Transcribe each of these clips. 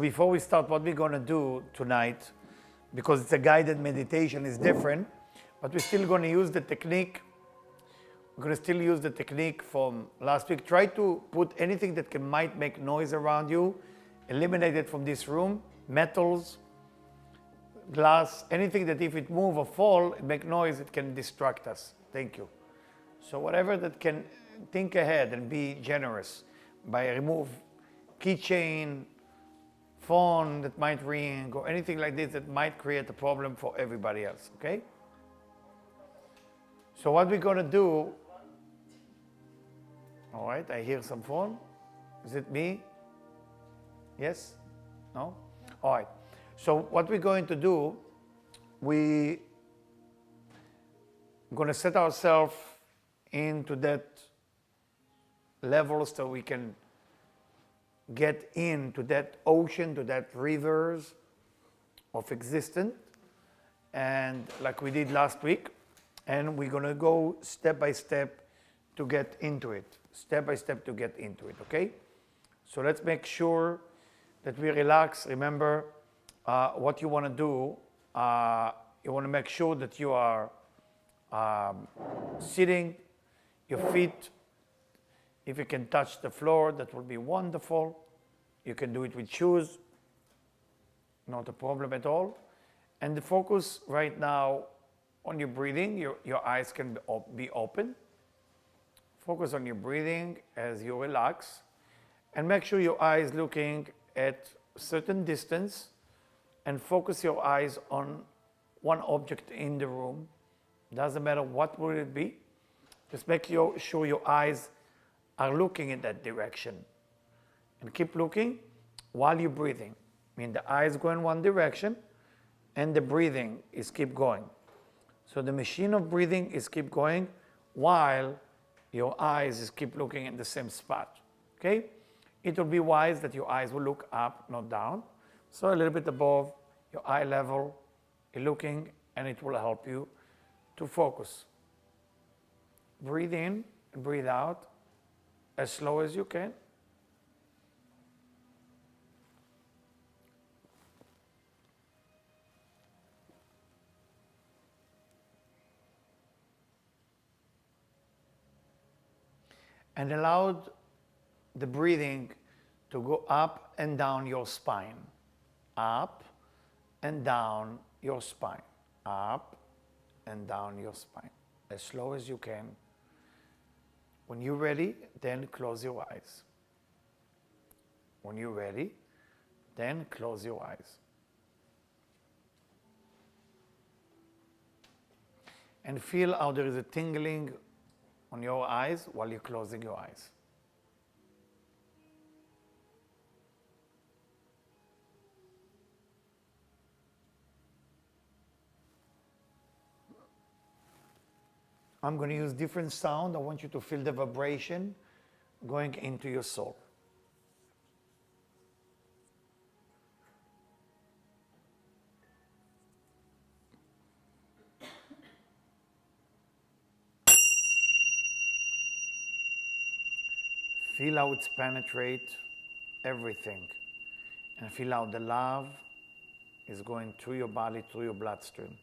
before we start, what we're going to do tonight, because it's a guided meditation, is different, but we're still going to use the technique. We're going to still use the technique from last week. Try to put anything that might make noise around you, eliminate it from this room, metals, glass, anything that if it move or fall, it make noise, it can distract us. Thank you. So whatever that can think ahead and be generous by remove keychain, phone that might ring, or anything like this that might create a problem for everybody else, okay? So what we're going to do, all right, I hear some phone. Is it me? Yes? No? All right. So what we're going to do, we're going to set ourselves into that level so we can get into that ocean, to that rivers of existence, and like we did last week, and we're going to go step by step to get into it, step by step to get into it, okay? So let's make sure that we relax. Remember what you want to do. You want to make sure that you are sitting, your feet, if you can touch the floor, that will be wonderful. You can do it with shoes, not a problem at all. And the focus right now on your breathing. Your eyes can be open. Focus on your breathing as you relax. And make sure your eyes looking at a certain distance, and focus your eyes on one object in the room. Doesn't matter what will it be. Just make sure your eyes are looking in that direction, and keep looking while you're breathing. I mean, the eyes go in one direction and the breathing is keep going. So the machine of breathing is keep going while your eyes is keep looking in the same spot, okay? It will be wise that your eyes will look up, not down. So a little bit above your eye level, you're looking, and it will help you to focus. Breathe in and breathe out as slow as you can. And allow the breathing to go up and down your spine. Up and down your spine. Up and down your spine. As slow as you can. When you're ready, then close your eyes. When you're ready, then close your eyes. And feel how there is a tingling on your eyes while you're closing your eyes. I'm going to use different sound. I want you to feel the vibration going into your soul. Feel how it's penetrate everything, and feel how the love is going through your body, through your bloodstream.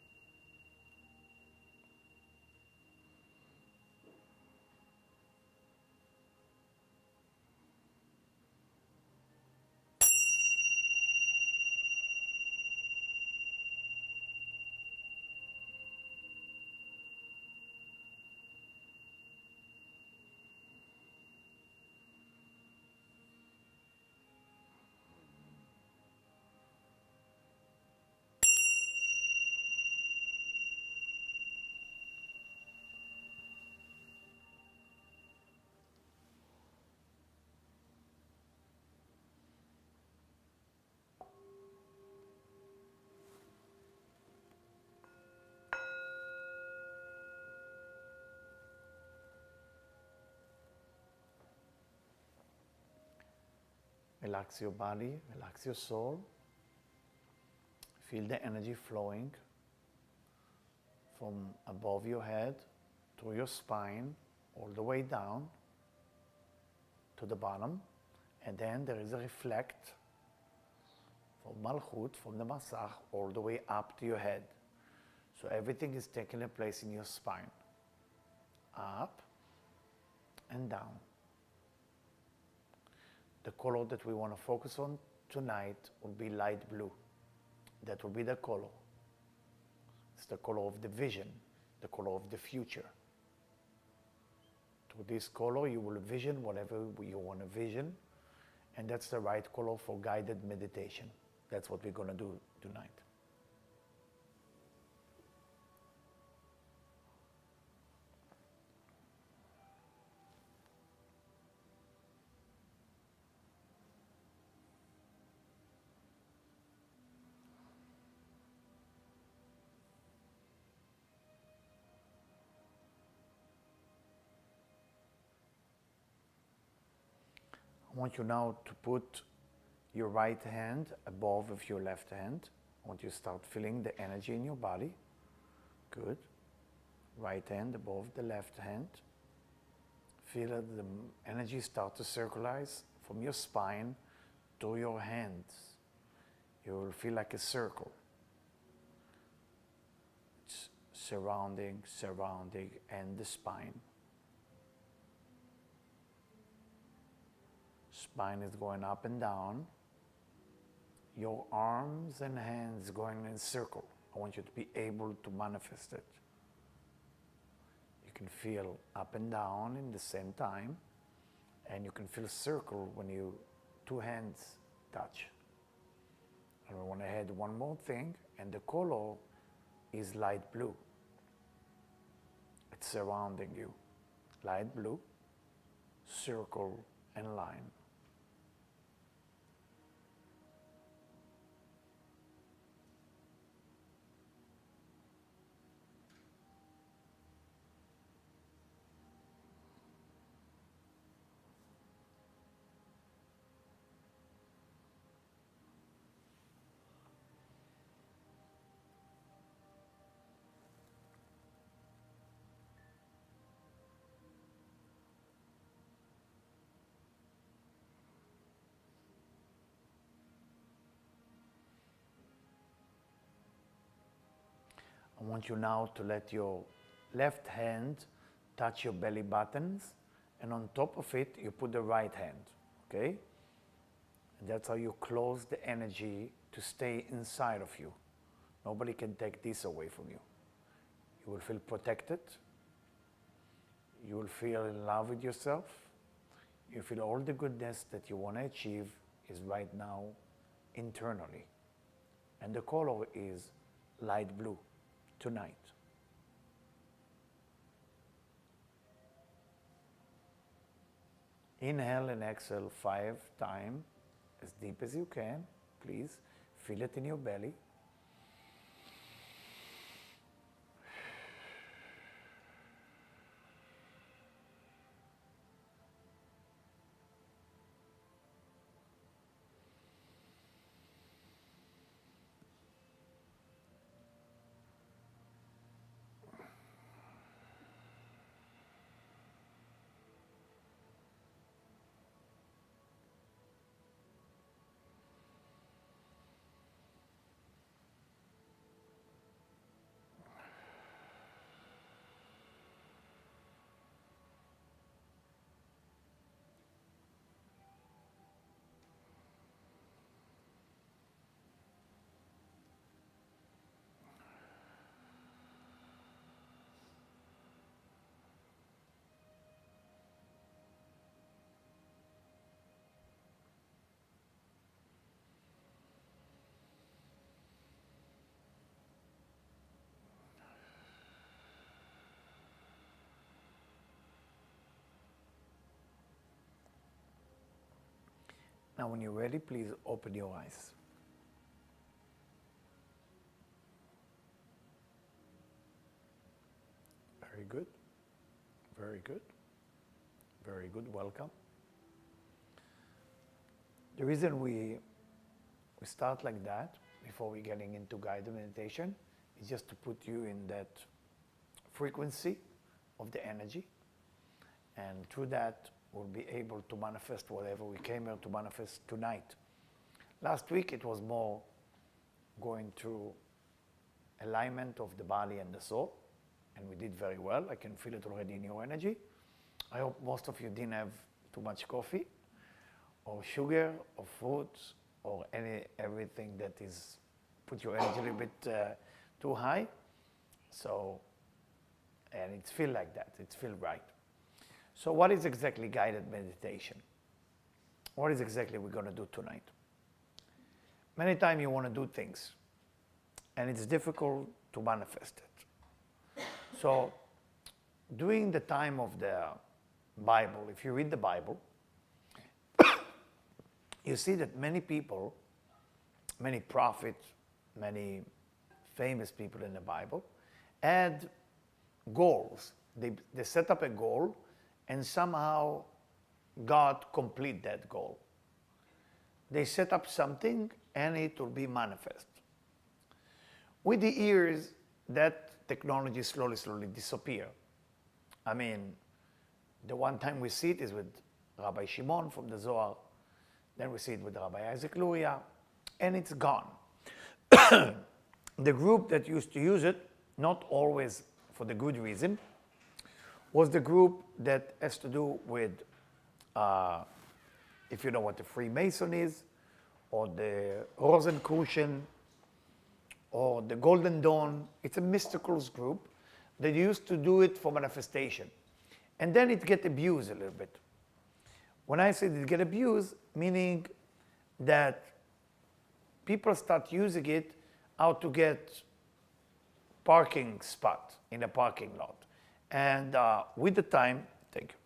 Relax your body, relax your soul. Feel the energy flowing from above your head, through your spine, all the way down to the bottom. And then there is a reflect from Malchut, from the Masach, all the way up to your head. So everything is taking a place in your spine. Up and down. The color that we want to focus on tonight will be light blue. That will be the color. It's the color of the vision, the color of the future. Through this color, you will vision whatever you want to vision, and that's the right color for guided meditation. That's what we're going to do tonight. I want you now to put your right hand above of your left hand. I want you to start feeling the energy in your body. Good. Right hand above the left hand. Feel that the energy start to circularize from your spine to your hands. You will feel like a circle. It's surrounding, and the spine. Spine is going up and down. Your arms and hands going in a circle. I want you to be able to manifest it. You can feel up and down in the same time, and you can feel circle when you two hands touch. And we want to add one more thing, and the color is light blue. It's surrounding you. Light blue, circle, and line. I want you now to let your left hand touch your belly buttons, and on top of it, you put the right hand, okay? And that's how you close the energy to stay inside of you. Nobody can take this away from you. You will feel protected. You will feel in love with yourself. You feel all the goodness that you want to achieve is right now internally. And the color is light blue. Tonight. Inhale and exhale 5 times, as deep as you can. Please feel it in your belly. Now, when you're ready, please open your eyes. Very good. Very good. Very good. Welcome. The reason we start like that before we getting into guided meditation is just to put you in that frequency of the energy, and through that we'll be able to manifest whatever we came here to manifest tonight. Last week it was more going through alignment of the body and the soul, and we did very well. I can feel it already in your energy. I hope most of you didn't have too much coffee or sugar or fruits or everything that is put your energy a little bit too high. So, and it's feel like that, it's feel right. So what is exactly guided meditation? What is exactly we're going to do tonight? Many times you want to do things, and it's difficult to manifest it. So during the time of the Bible, if you read the Bible, you see that many people, many prophets, many famous people in the Bible had goals. They set up a goal, and somehow God complete that goal. They set up something and it will be manifest. With the years, that technology slowly disappear. I mean, the one time we see it is with Rabbi Shimon from the Zohar, then we see it with Rabbi Isaac Luria, and it's gone. The group that used to use it, not always for the good reason, was the group that has to do with, if you know what the Freemason is, or the Rosenkrucian, or the Golden Dawn. It's a mystical group that used to do it for manifestation. And then it get abused a little bit. When I say it get abused, meaning that people start using it how to get parking spot in a parking lot. And with the time, thank you.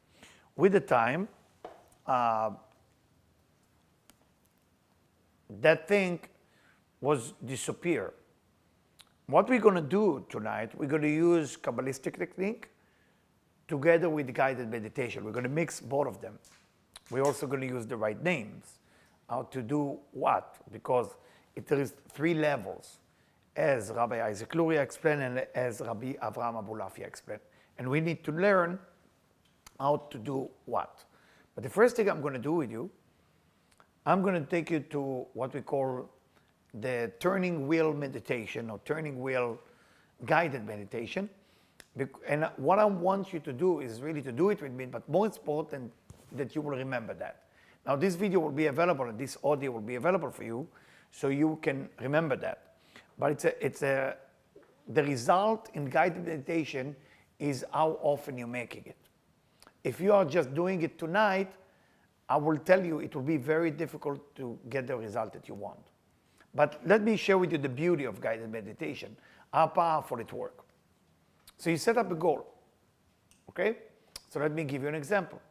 With the time, that thing was disappear. What we're going to do tonight, we're going to use Kabbalistic technique together with guided meditation. We're going to mix both of them. We're also going to use the right names, how to do what, because there is 3 levels, as Rabbi Isaac Luria explained and as Rabbi Avraham Abulafia explained. And we need to learn how to do what. But the first thing I'm going to do with you, I'm going to take you to what we call the turning wheel meditation or turning wheel guided meditation. And what I want you to do is really to do it with me, but more important that you will remember that. Now this video will be available and this audio will be available for you so you can remember that. But the result in guided meditation is how often you're making it. If you are just doing it tonight, I will tell you it will be very difficult to get the result that you want. But let me share with you the beauty of guided meditation, how powerful it works. So you set up a goal, okay? So let me give you an example.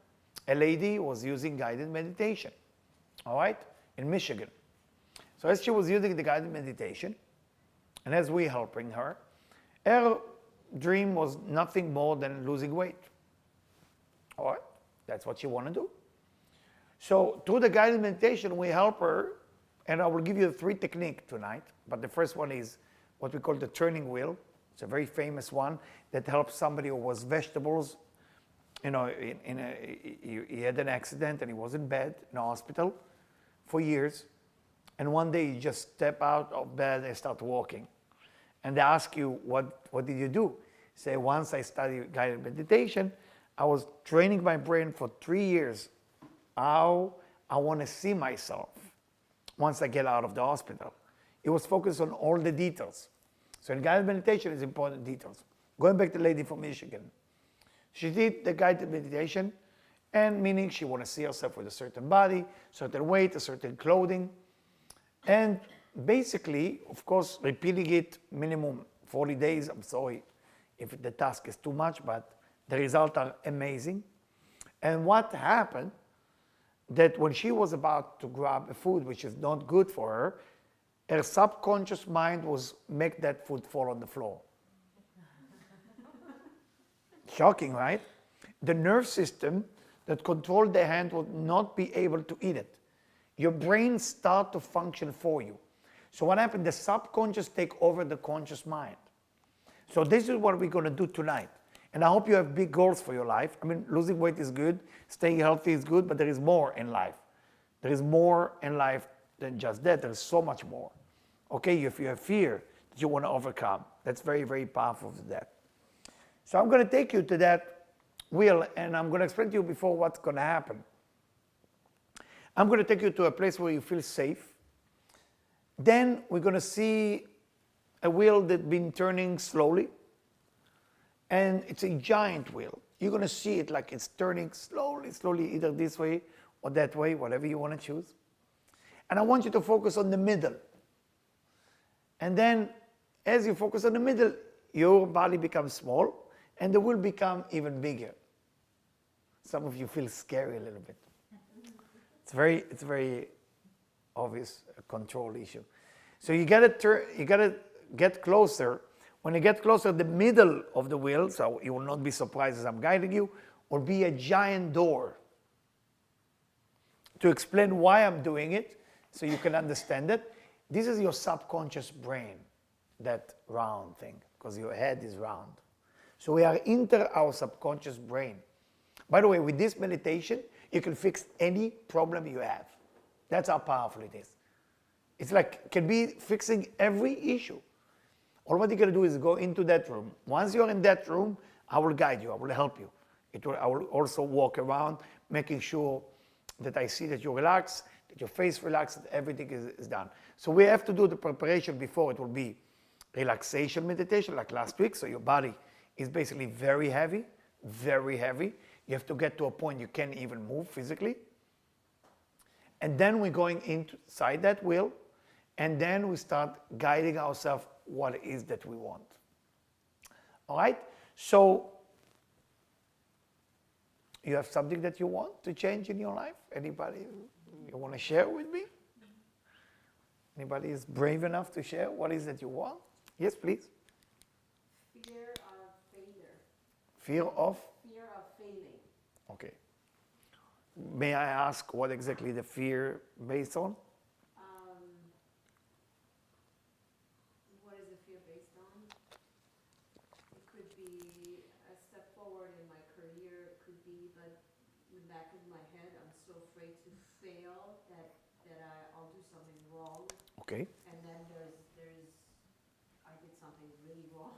A lady was using guided meditation, all right, in Michigan. So as she was using the guided meditation, and as we helping her, her dream was nothing more than losing weight. All right, that's what she wanted to do. So through the guided meditation, we help her, and I will give you 3 techniques tonight, but the first one is what we call the turning wheel. It's a very famous one that helps somebody who was vegetables. You know, he had an accident and he was in bed in a hospital for years. And one day you just step out of bed and start walking. And they ask you, what did you do? Say, once I studied guided meditation, I was training my brain for 3 years how I want to see myself once I get out of the hospital. It was focused on all the details. So in guided meditation is important details. Going back to the lady from Michigan. She did the guided meditation, and meaning she want to see herself with a certain body, certain weight, a certain clothing. And basically, of course, repeating it minimum 40 days. I'm sorry if the task is too much, but the results are amazing. And what happened, that when she was about to grab a food, which is not good for her, her subconscious mind was make that food fall on the floor. Shocking, right? The nerve system that controlled the hand would not be able to eat it. Your brain start to function for you. So what happened? The subconscious take over the conscious mind. So this is what we're going to do tonight. And I hope you have big goals for your life. I mean, losing weight is good, staying healthy is good, but there is more in life. There is more in life than just that. There's so much more. Okay, if you have fear that you want to overcome, that's very, very powerful to that. So I'm going to take you to that wheel, and I'm going to explain to you before what's going to happen. I'm going to take you to a place where you feel safe. Then we're going to see a wheel that's been turning slowly, and it's a giant wheel. You're going to see it like it's turning slowly, slowly, either this way or that way, whatever you want to choose. And I want you to focus on the middle. And then as you focus on the middle, your body becomes small and the wheel become even bigger. Some of you feel scary a little bit. It's very obvious control issue. So you gotta get closer. When you get closer, the middle of the wheel, so you will not be surprised as I'm guiding you, will be a giant door. To explain why I'm doing it, so you can understand it, this is your subconscious brain, that round thing, because your head is round. So we are into our subconscious brain. By the way, with this meditation, you can fix any problem you have. That's how powerful it is. It's like, can be fixing every issue. All what you gotta do is go into that room. Once you're in that room, I will guide you, I will help you. I will also walk around, making sure that I see that you relax, that your face relaxed, that everything is done. So we have to do the preparation before. It will be relaxation meditation like last week. So your body is basically very heavy, very heavy. You have to get to a point you can't even move physically. And then we're going inside that wheel, and then we start guiding ourselves what it is that we want. All right? So you have something that you want to change in your life? Anybody you want to share with me? Anybody is brave enough to share what is that you want? Yes, please. Fear of failure. Fear of? Fear of failing. Okay. May I ask what exactly the fear based on? What is the fear based on? It could be a step forward in my career. It could be, but in the back of my head, I'm so afraid to fail that I'll do something wrong. Okay. And then I did something really wrong.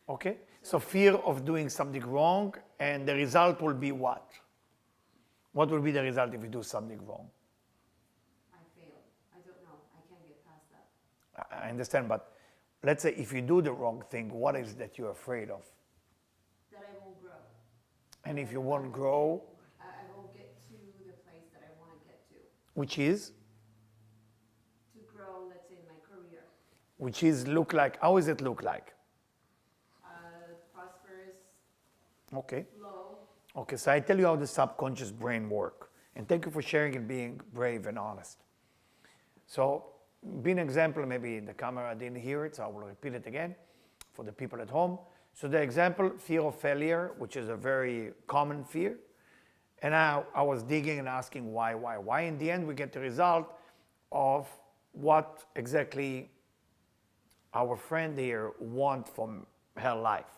Okay. So fear of doing something wrong, and the result will be what? What will be the result if you do something wrong? I failed. I don't know. I can't get past that. I understand, but let's say if you do the wrong thing, what is that you're afraid of? That I won't grow. And if you won't grow, I won't get to the place that I want to get to. which is? To grow, let's say, in my career. Which is look like, how does it look like? Prosperous, Okay. low. Okay, so I tell you how the subconscious brain works. And thank you for sharing and being brave and honest. So, be an example, maybe the camera didn't hear it, so I will repeat it again for the people at home. So the example, fear of failure, which is a very common fear. And I was digging and asking why. In the end, we get the result of what exactly our friend here wants from her life.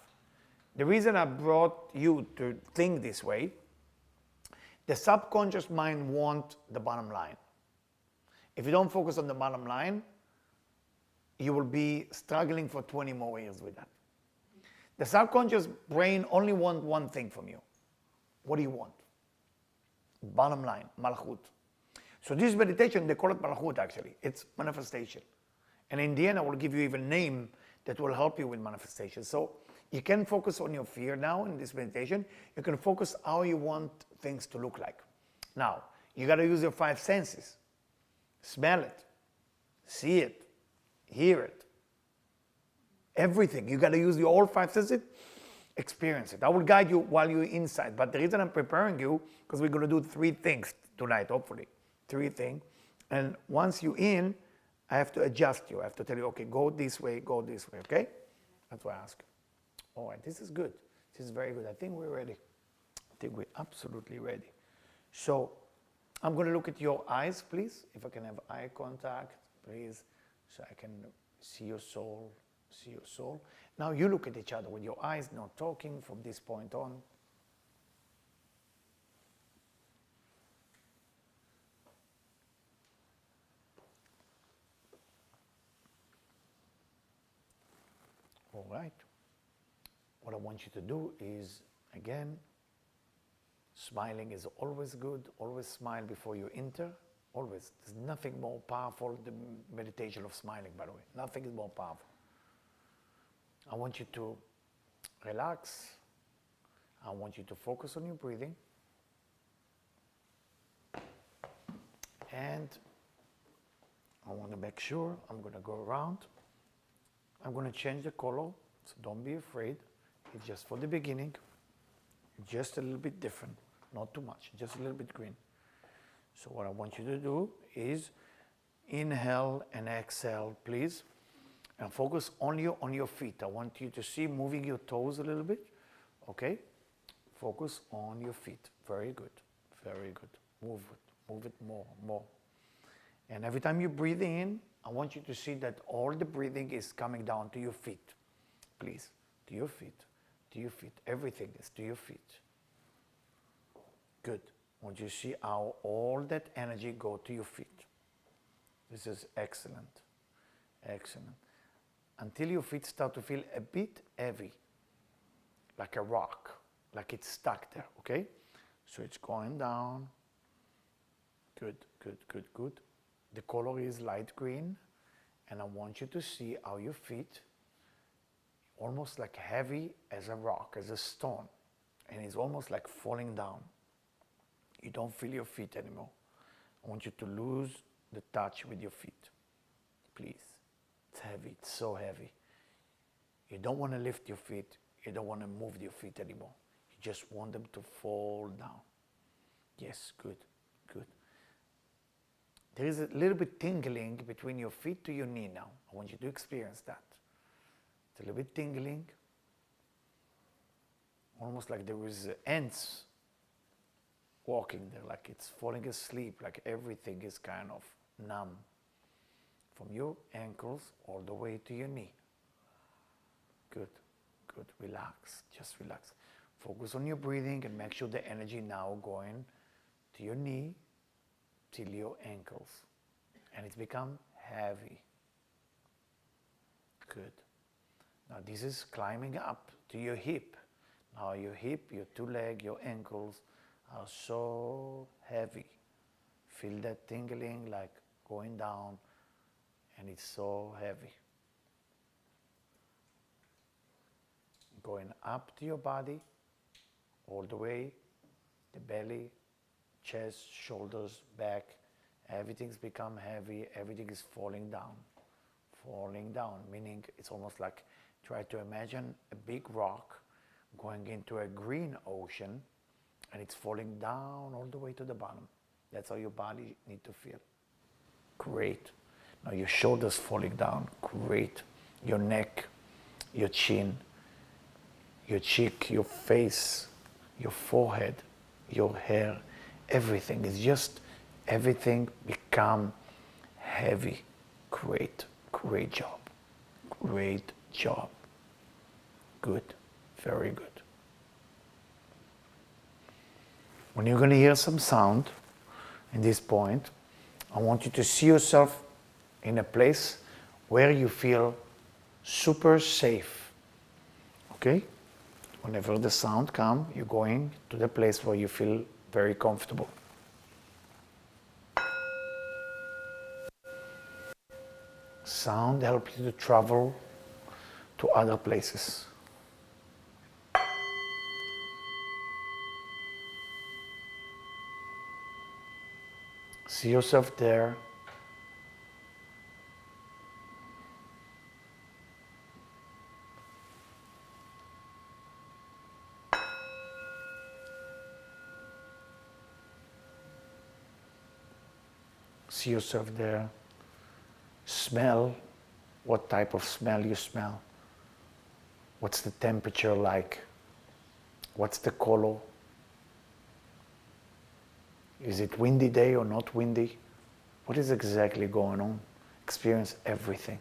The reason I brought you to think this way, the subconscious mind wants the bottom line. If you don't focus on the bottom line, you will be struggling for 20 more years with that. The subconscious brain only wants one thing from you. What do you want? Bottom line, malchut. So this meditation, they call it malchut actually. It's manifestation. And in the end, I will give you even a name that will help you with manifestation. So you can focus on your fear now in this meditation. You can focus how you want things to look like. Now, you got to use your 5 senses. Smell it, see it, hear it. Everything. You got to use your all 5 senses, experience it. I will guide you while you're inside. But the reason I'm preparing you, because we're going to do 3 things tonight, hopefully. 3 things. And once you're in, I have to adjust you. I have to tell you, okay, go this way, okay? That's why I ask. All right, this is good. This is very good. I think we're ready. I think we're absolutely ready. So I'm going to look at your eyes, please. If I can have eye contact, please, so I can see your soul, Now you look at each other with your eyes, not talking from this point on. All right. What I want you to do is, again, smiling is always good. Always smile before you enter. Always. There's nothing more powerful than meditation of smiling, by the way. Nothing is more powerful. I want you to relax. I want you to focus on your breathing. And I want to make sure I'm going to go around. I'm going to change the color, so don't be afraid. It's just for the beginning. Just a little bit different, not too much, just a little bit green. So what I want you to do is inhale and exhale, please. And focus only on your feet. I want you to see moving your toes a little bit, okay? Focus on your feet. Very good, very good. Move it more. And every time you breathe in, I want you to see that all the breathing is coming down to your feet. Please, to your feet, to your feet. Everything is to your feet. Good. I want you to see how all that energy go to your feet. This is excellent, excellent. Until your feet start to feel a bit heavy, like a rock, like it's stuck there, okay? So it's going down. Good. The color is light green, and I want you to see how your feet, almost like heavy as a rock, as a stone, and it's almost like falling down. You don't feel your feet anymore. I want you to lose the touch with your feet, please. It's heavy, it's so heavy. You don't want to lift your feet, you don't want to move your feet anymore. You just want them to fall down. Yes, good. There is a little bit tingling between your feet to your knee now. I want you to experience that. It's a little bit tingling. Almost like there is ants walking there, like it's falling asleep, like everything is kind of numb. From your ankles all the way to your knee. Good. Relax, just relax. Focus on your breathing and make sure the energy now going to your knee till your ankles, and it's become heavy. Good. Now this is climbing up to your hip. Now your hip, your two leg, your ankles are so heavy. Feel that tingling like going down, and it's so heavy. Going up to your body, all the way, the belly, chest, shoulders, back, everything's become heavy, everything is falling down. Falling down, meaning it's almost like, try to imagine a big rock going into a green ocean, and it's falling down all the way to the bottom. That's how your body needs to feel. Great. Now your shoulders falling down, great. Your neck, your chin, your cheek, your face, your forehead, your hair, everything is just, everything become heavy. Great job. Great job. Good, very good. When you're going to hear some sound in this point, I want you to see yourself in a place where you feel super safe. Okay? Whenever the sound comes, you're going to the place where you feel very comfortable. Sound helps you to travel to other places. See yourself there. See yourself there. Smell what type of smell you smell. What's the temperature like? What's the color? Is it windy day or not windy? What is exactly going on? Experience everything.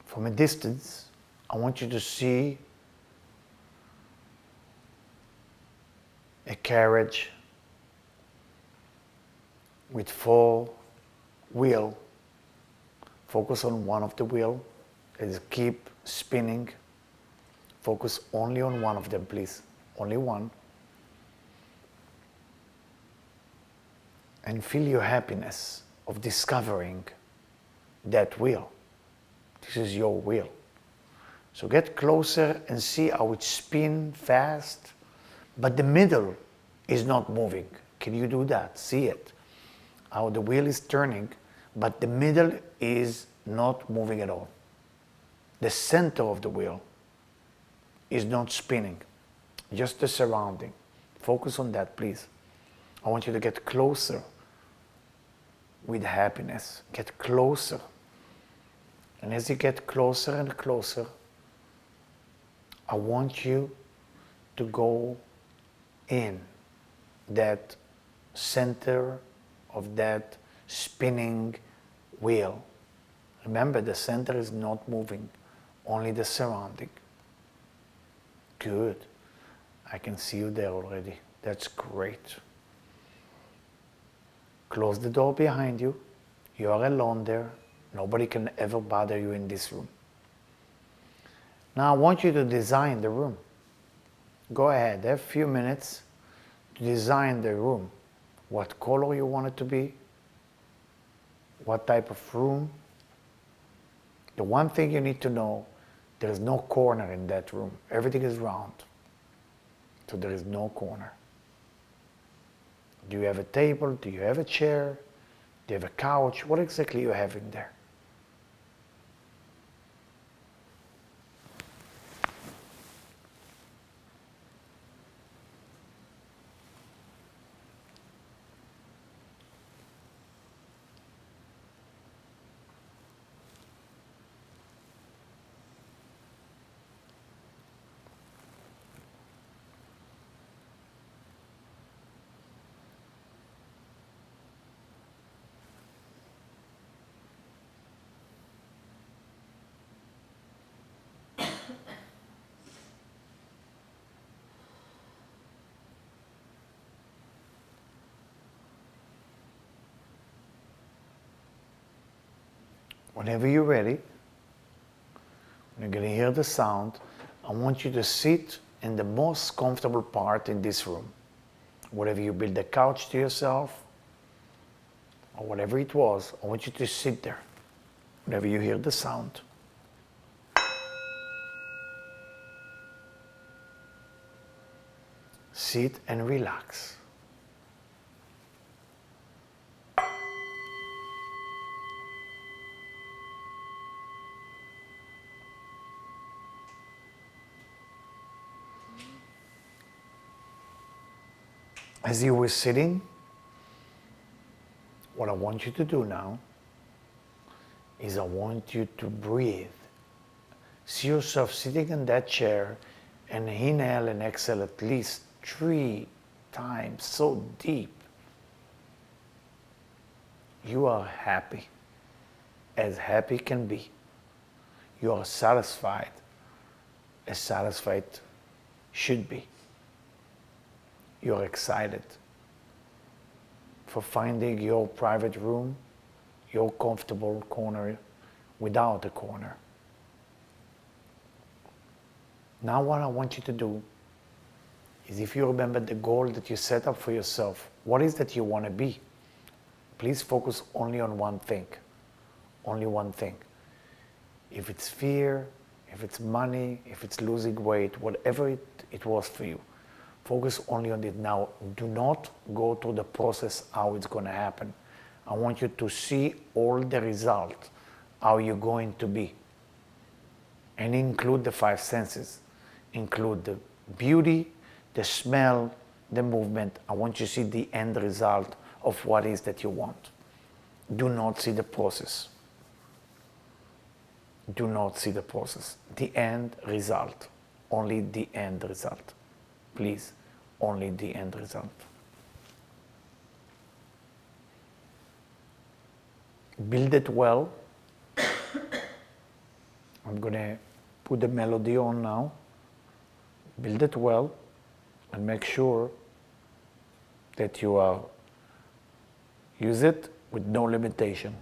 From a distance, I want you to see a carriage with 4 wheels Focus on one of the wheel. Let's keep spinning. Focus only on one of them, please. Only one. And feel your happiness of discovering that wheel. This is your wheel. So get closer and see how it spins fast, but the middle is not moving. Can you do that? See it. How the wheel is turning, but the middle is not moving at all. The center of the wheel is not spinning, just the surrounding. Focus on that, please. I want you to get closer with happiness. Get closer. And as you get closer and closer, I want you to go in that center of that spinning wheel. Remember, the center is not moving, only the surrounding. Good. I can see you there already. That's great. Close the door behind you. You are alone there. Nobody can ever bother you in this room. Now I want you to design the room. Go ahead, have a few minutes to design the room. What color you want it to be, what type of room. The one thing you need to know, there is no corner in that room. Everything is round. So there is no corner. Do you have a table? Do you have a chair? Do you have a couch? What exactly you have in there? Whenever you're ready, when you're going to hear the sound, I want you to sit in the most comfortable part in this room. Whatever you build a couch to yourself, or whatever it was, I want you to sit there whenever you hear the sound. Sit and relax. As you were sitting, what I want you to do now is I want you to breathe. See yourself sitting in that chair and inhale and exhale at least 3 times so deep. You are happy, as happy can be. You are satisfied, as satisfied should be. You are excited for finding your private room, your comfortable corner without a corner. Now what I want you to do is, if you remember the goal that you set up for yourself, what is that you want to be? Please focus only on one thing. Only one thing. If it's fear, if it's money, if it's losing weight, whatever it was for you, focus only on it now. Do not go through the process, how it's going to happen. I want you to see all the results, how you're going to be. And include the 5 senses. Include the beauty, the smell, the movement. I want you to see the end result of what is that you want. Do not see the process. Do not see the process. The end result. Only the end result. Please, only the end result. Build it well. I'm going to put the melody on now. Build it well and make sure that you use it with no limitation.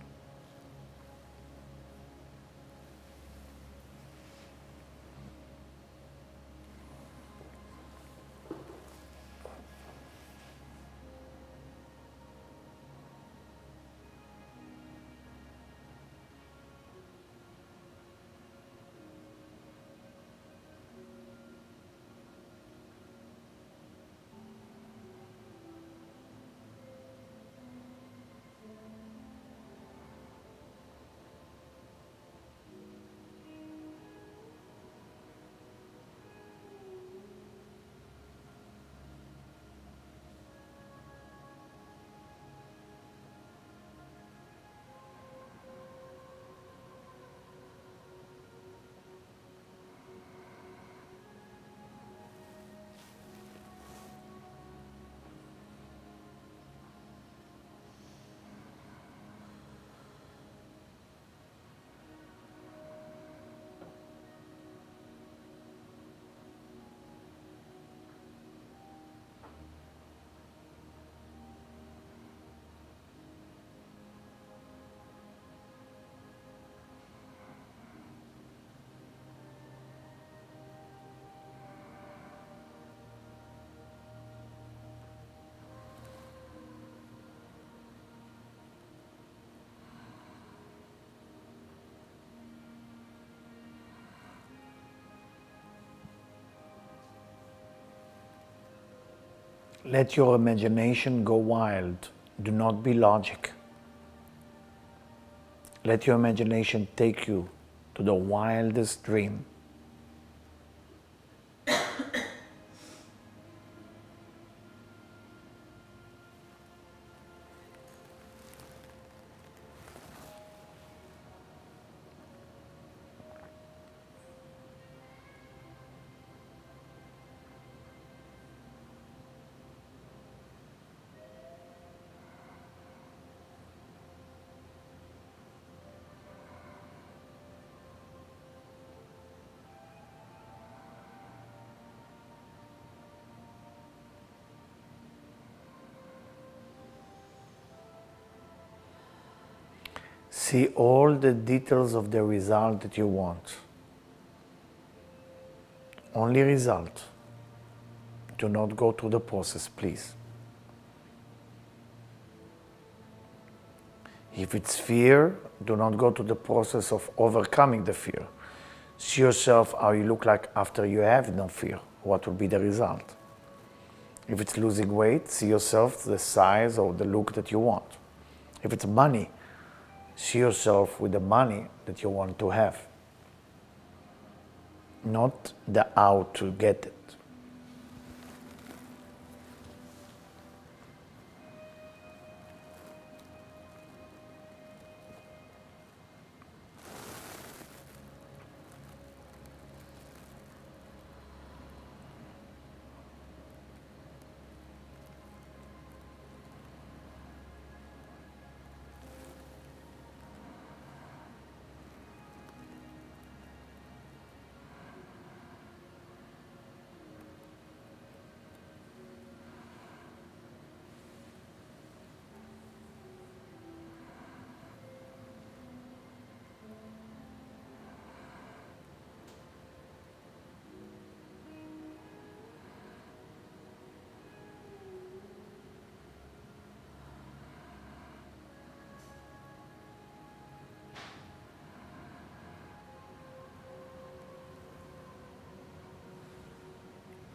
Let your imagination go wild. Do not be logic. Let your imagination take you to the wildest dream. See all the details of the result that you want. Only result. Do not go through the process, please. If it's fear, do not go to the process of overcoming the fear. See yourself how you look like after you have no fear. What will be the result? If it's losing weight, see yourself the size or the look that you want. If it's money, see yourself with the money that you want to have. Not the how to get it.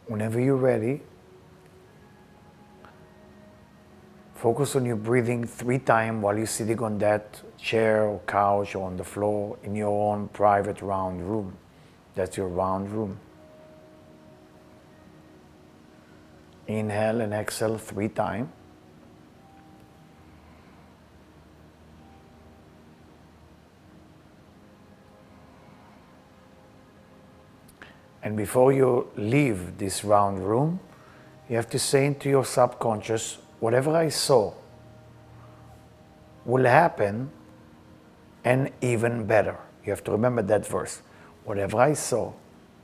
Whenever you're ready, focus on your breathing 3 times while you're sitting on that chair or couch or on the floor in your own private round room. That's your round room. Inhale and exhale 3 times. And before you leave this round room, you have to say into your subconscious, whatever I saw will happen and even better. You have to remember that verse. Whatever I saw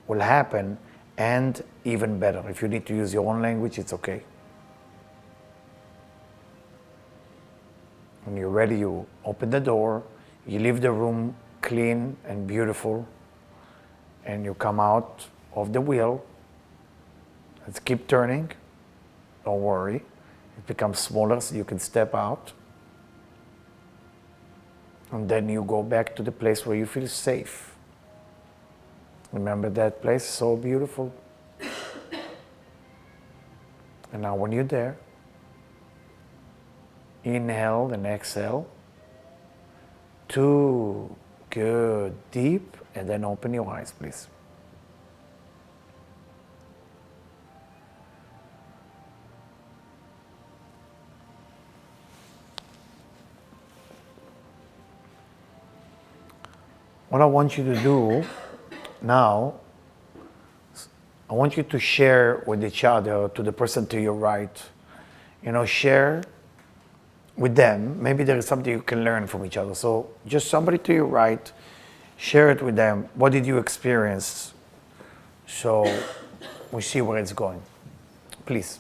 will happen and even better. If you need to use your own language, it's okay. When you're ready, you open the door, you leave the room clean and beautiful, and you come out of the wheel. Let's keep turning. Don't worry. It becomes smaller so you can step out. And then you go back to the place where you feel safe. Remember that place? So beautiful. And now when you're there, inhale and exhale. 2, good, deep, and then open your eyes, please. What I want you to do now, I want you to share with each other, to the person to your right, share with them. Maybe there is something you can learn from each other. So just somebody to your right, share it with them. What did you experience? So we see where it's going. Please.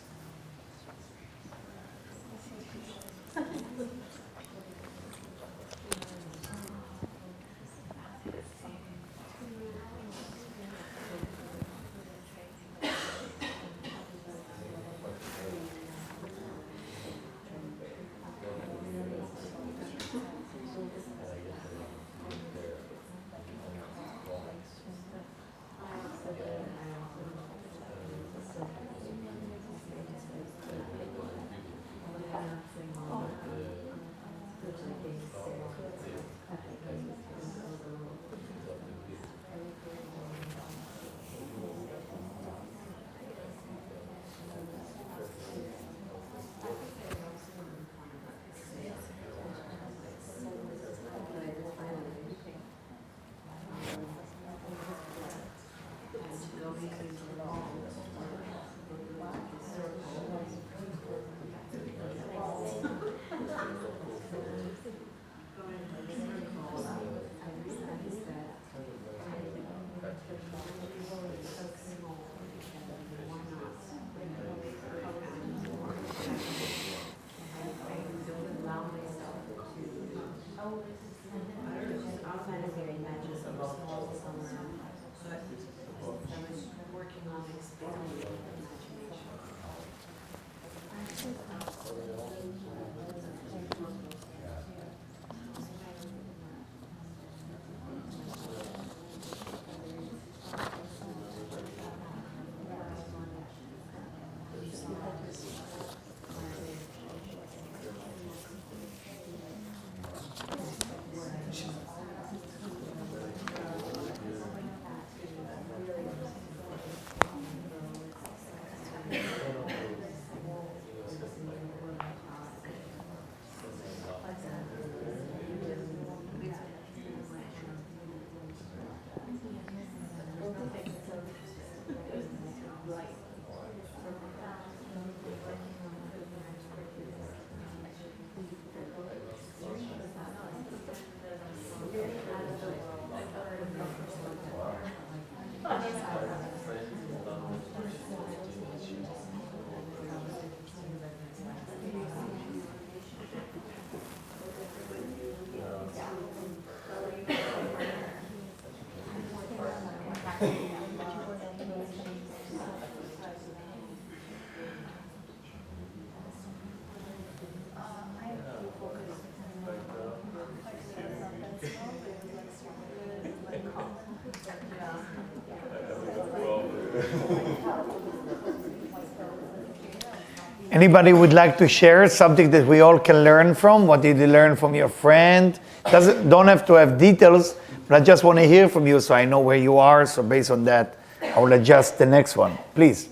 Anybody would like to share something that we all can learn from? What did you learn from your friend? Don't have to have details, but I just want to hear from you so I know where you are. So based on that, I will adjust the next one. Please.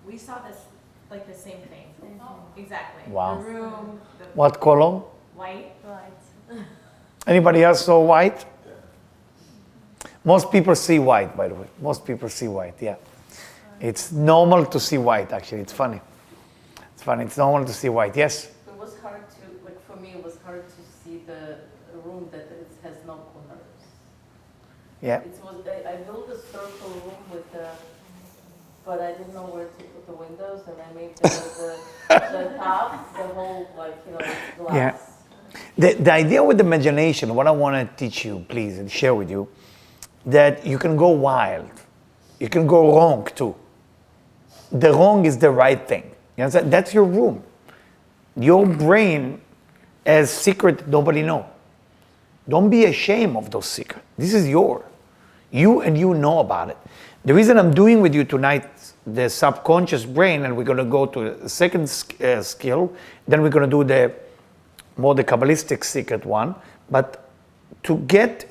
We saw this, like the same thing. Exactly. Wow. The room, the What color? white. Anybody else saw white? Most people see white, by the way. Most people see white, yeah. It's normal to see white, actually. It's funny. It's funny. It's normal to see white. Yes? It was hard to, like for me, it was hard to see the room that it has no corners. Yeah. It was, I built a circle room with the, but I didn't know where to put the windows, and I made the top, the whole, like, you know, glass. Yeah. The idea with imagination, what I want to teach you, please, and share with you, that you can go wild. You can go wrong, too. The wrong is the right thing. You understand? That's your room. Your brain has secret that nobody knows. Don't be ashamed of those secrets. This is yours. You and you know about it. The reason I'm doing with you tonight the subconscious brain, and we're going to go to the second skill, then we're going to do the more the Kabbalistic secret one, but to get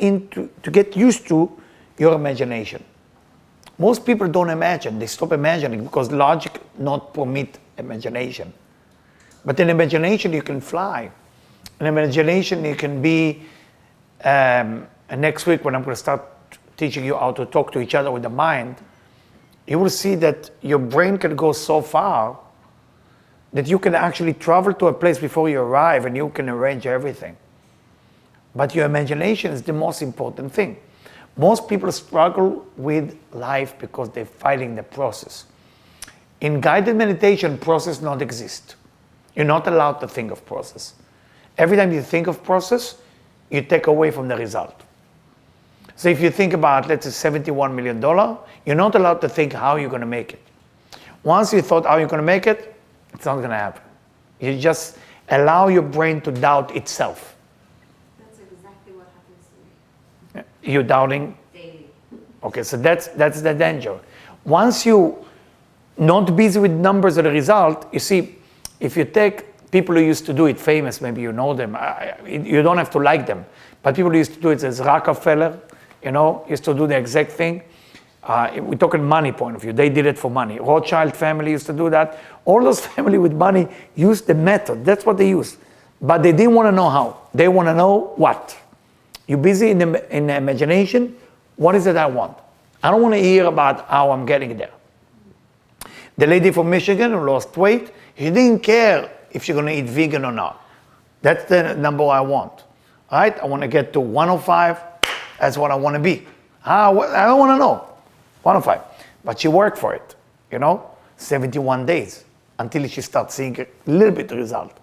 used to your imagination. Most people don't imagine, they stop imagining because logic not permit imagination. But in imagination you can fly. In imagination you can be, and next week when I'm going to start teaching you how to talk to each other with the mind, you will see that your brain can go so far that you can actually travel to a place before you arrive and you can arrange everything. But your imagination is the most important thing. Most people struggle with life because they're fighting the process. In guided meditation, process not exist. You're not allowed to think of process. Every time you think of process, you take away from the result. So if you think about, let's say, $71 million, you're not allowed to think how you're going to make it. Once you thought how you're going to make it, it's not going to happen. You just allow your brain to doubt itself. That's exactly what happens to me You're doubting? daily. Okay, so that's the danger. Once you not busy with numbers or the result, you see, if you take people who used to do it famous, maybe you know them, you don't have to like them, but people who used to do it, as Rockefeller, used to do the exact thing. We're talking money point of view. They did it for money. Rothschild family used to do that. All those family with money used the method. That's what they used. But they didn't want to know how. They want to know what. You're busy in the imagination. What is it I want? I don't want to hear about how I'm getting there. The lady from Michigan who lost weight, she didn't care if she's going to eat vegan or not. That's the number I want. All right? I want to get to 105. That's what I want to be. I don't want to know. 105. But she worked for it, 71 days until she starts seeing a little bit of result.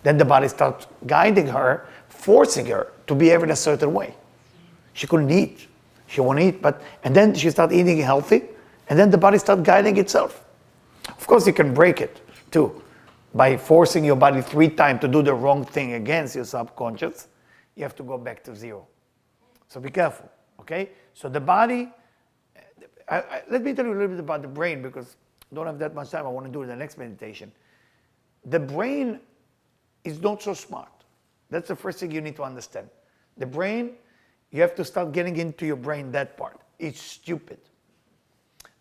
Then the body starts guiding her, forcing her to behave in a certain way. She couldn't eat. She won't eat, and then she started eating healthy, and then the body started guiding itself. Of course, you can break it too by forcing your body 3 times to do the wrong thing against your subconscious. You have to go back to 0. So be careful, okay? So the body, let me tell you a little bit about the brain because I don't have that much time. I want to do it in the next meditation. The brain is not so smart. That's the first thing you need to understand. The brain, you have to start getting into your brain, that part. It's stupid.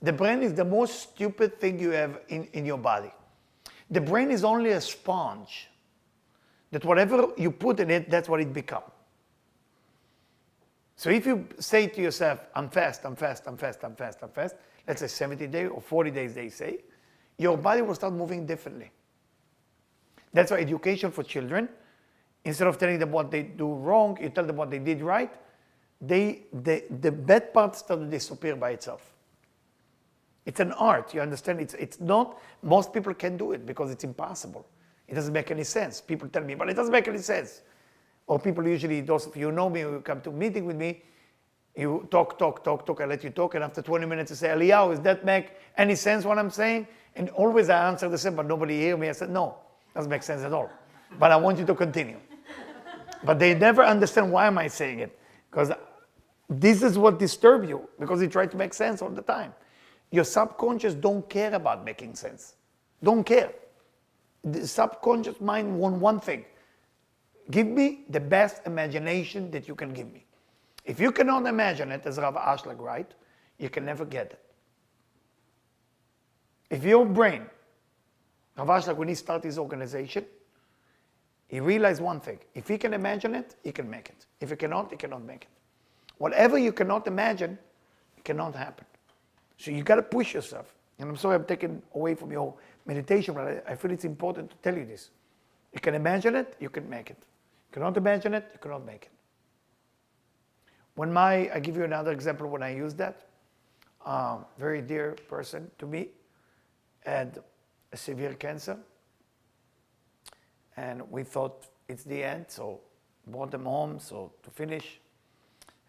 The brain is the most stupid thing you have in your body. The brain is only a sponge. That whatever you put in it, that's what it becomes. So if you say to yourself, I'm fast, let's say 70 days or 40 days they say, your body will start moving differently. That's why education for children, instead of telling them what they do wrong, you tell them what they did right, the bad parts start to disappear by itself. It's an art, you understand? It's not, most people can do it because it's impossible. It doesn't make any sense. People tell me, but it doesn't make any sense. Or people usually, those of you who know me, who come to a meeting with me, You talk, I let you talk, and after 20 minutes you say, Eliyahu, does that make any sense what I'm saying? And always I answer the same, but nobody hear me. I said, no, doesn't make sense at all. But I want you to continue. But they never understand why am I saying it. Because this is what disturbs you, because you try to make sense all the time. Your subconscious don't care about making sense. Don't care. The subconscious mind wants one thing. Give me the best imagination that you can give me. If you cannot imagine it, as Rav Ashlag writes, you can never get it. If your brain, Rav Ashlag, when he started his organization, he realized one thing. If he can imagine it, he can make it. If he cannot make it. Whatever you cannot imagine, it cannot happen. So you got to push yourself. And I'm sorry I'm taking away from your meditation, but I feel it's important to tell you this. You can imagine it, you can make it. You cannot imagine it, you cannot make it. I give you another example when I use that. Very dear person to me had a severe cancer. And we thought it's the end, so brought them home, so to finish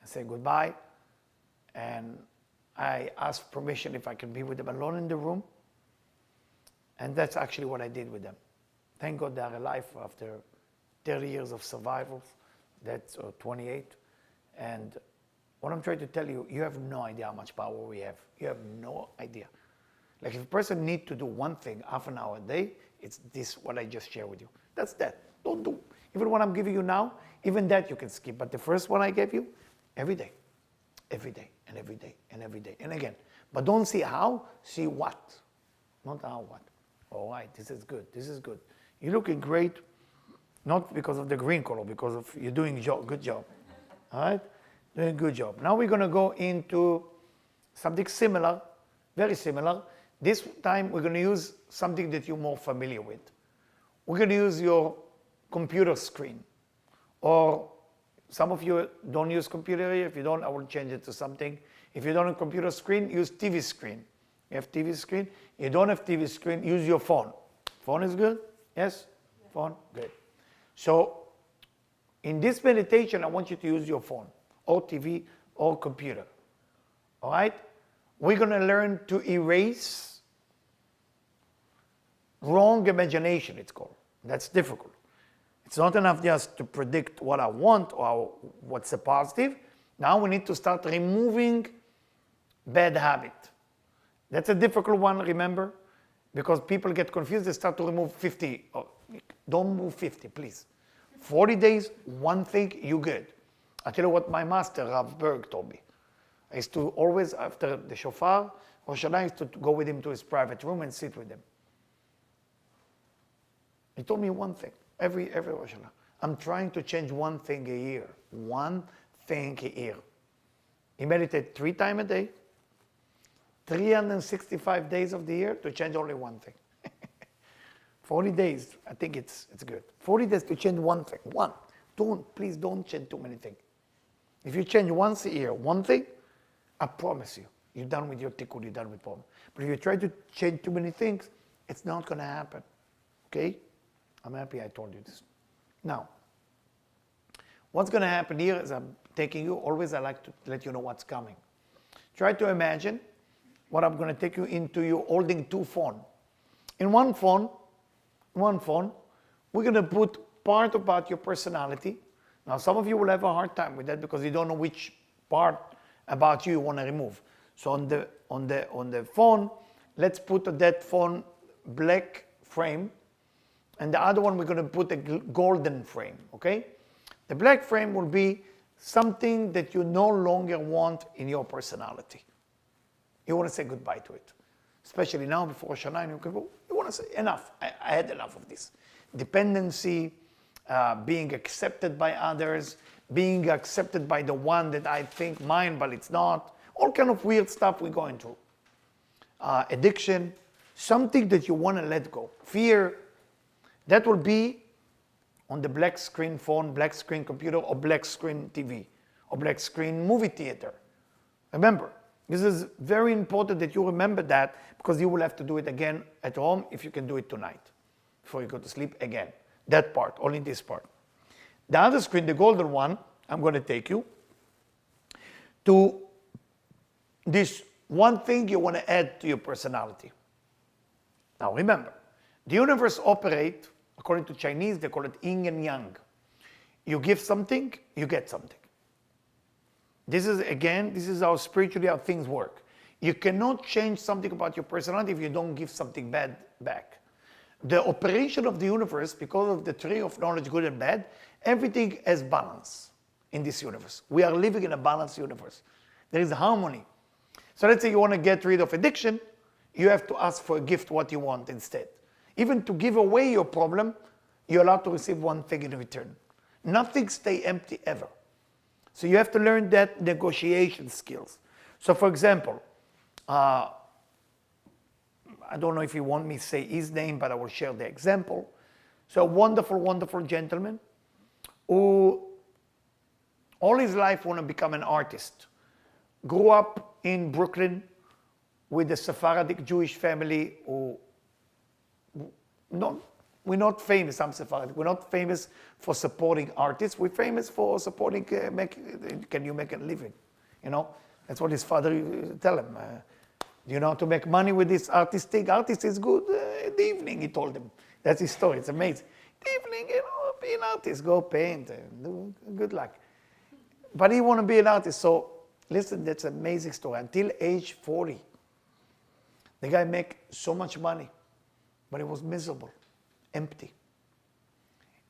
and say goodbye. And I asked permission if I can be with them alone in the room. And that's actually what I did with them. Thank God they are alive after 30 years of survival. That's 28. And what I'm trying to tell you, you have no idea how much power we have. You have no idea. Like if a person needs to do one thing, half an hour a day, it's this, what I just shared with you. That's that. Don't do. Even what I'm giving you now, even that you can skip. But the first one I gave you, every day. Every day, and every day, and every day. And again. But don't see how, see what. Not how, what. All right, this is good, this is good. You're looking great, not because of the green color, because of you're doing good job. All right? Doing a good job. Now we're going to go into something similar, very similar. This time we're going to use something that you're more familiar with. We're going to use your computer screen. Or some of you don't use computer here. If you don't, I will change it to something. If you don't have computer screen, use TV screen. You have TV screen. You don't have TV screen, use your phone. Phone is good? Yes? Yeah. Phone? Good. So in this meditation, I want you to use your phone or TV or computer. All right? We're going to learn to erase wrong imagination, it's called. That's difficult. It's not enough just to predict what I want or what's a positive. Now we need to start removing bad habit. That's a difficult one, remember? Because people get confused, they start to remove 50. Oh, don't move 50, please. 40 days, one thing, you good. I tell you what my master, Rav Berg, told me. I used to always, after the shofar, Rosh Hashanah, I used to go with him to his private room and sit with him. He told me one thing, every Rosh Hashanah. I'm trying to change one thing a year. One thing a year. He meditated 3 times a day, 365 days of the year to change only one thing. 40 days, I think it's good. 40 days to change one thing. One. Please don't change too many things. If you change once a year, one thing, I promise you, you're done with your tikkun, you're done with problem. But if you try to change too many things, it's not going to happen. Okay? I'm happy I told you this. Now, what's going to happen here is I'm taking you, always I like to let you know what's coming. Try to imagine what I'm going to take you into, you holding 2 phones. In one phone, we're going to put part about your personality. Now, some of you will have a hard time with that because you don't know which part about you want to remove. So on the phone, let's put on that phone black frame, and the other one we're going to put a golden frame, okay? The black frame will be something that you no longer want in your personality. You want to say goodbye to it. Especially now before Rosh Hashanah, you want to say enough. I had enough of this. Dependency, being accepted by others, being accepted by the one that I think mine, but it's not. All kind of weird stuff we're going through. Addiction, something that you want to let go. Fear, that will be on the black screen phone, black screen computer, or black screen TV, or black screen movie theater. Remember, this is very important that you remember that because you will have to do it again at home if you can do it tonight before you go to sleep again. That part, only this part. The other screen, the golden one, I'm going to take you to this one thing you want to add to your personality. Now remember, the universe operates, according to Chinese, they call it yin and yang. You give something, you get something. This is how spiritually how things work. You cannot change something about your personality if you don't give something bad back. The operation of the universe, because of the tree of knowledge, good and bad, everything has balance in this universe. We are living in a balanced universe. There is harmony. So let's say you want to get rid of addiction, you have to ask for a gift what you want instead. Even to give away your problem, you're allowed to receive one thing in return. Nothing stays empty ever. So you have to learn that negotiation skills. So for example, I don't know if you want me to say his name, but I will share the example. So a wonderful, wonderful gentleman who all his life want to become an artist. Grew up in Brooklyn with a Sephardic Jewish family who, we're not famous, I'm Sephardic, we're not famous for supporting artists, we're famous for supporting, can you make a living? You know, that's what his father tell him. Do you know how to make money with this artist thing? Artist is good in the evening, he told him. That's his story, it's amazing. The evening, you know, be an artist, go paint, do good luck. But he want to be an artist, so listen, that's an amazing story. Until age 40, the guy make so much money, but he was miserable, empty.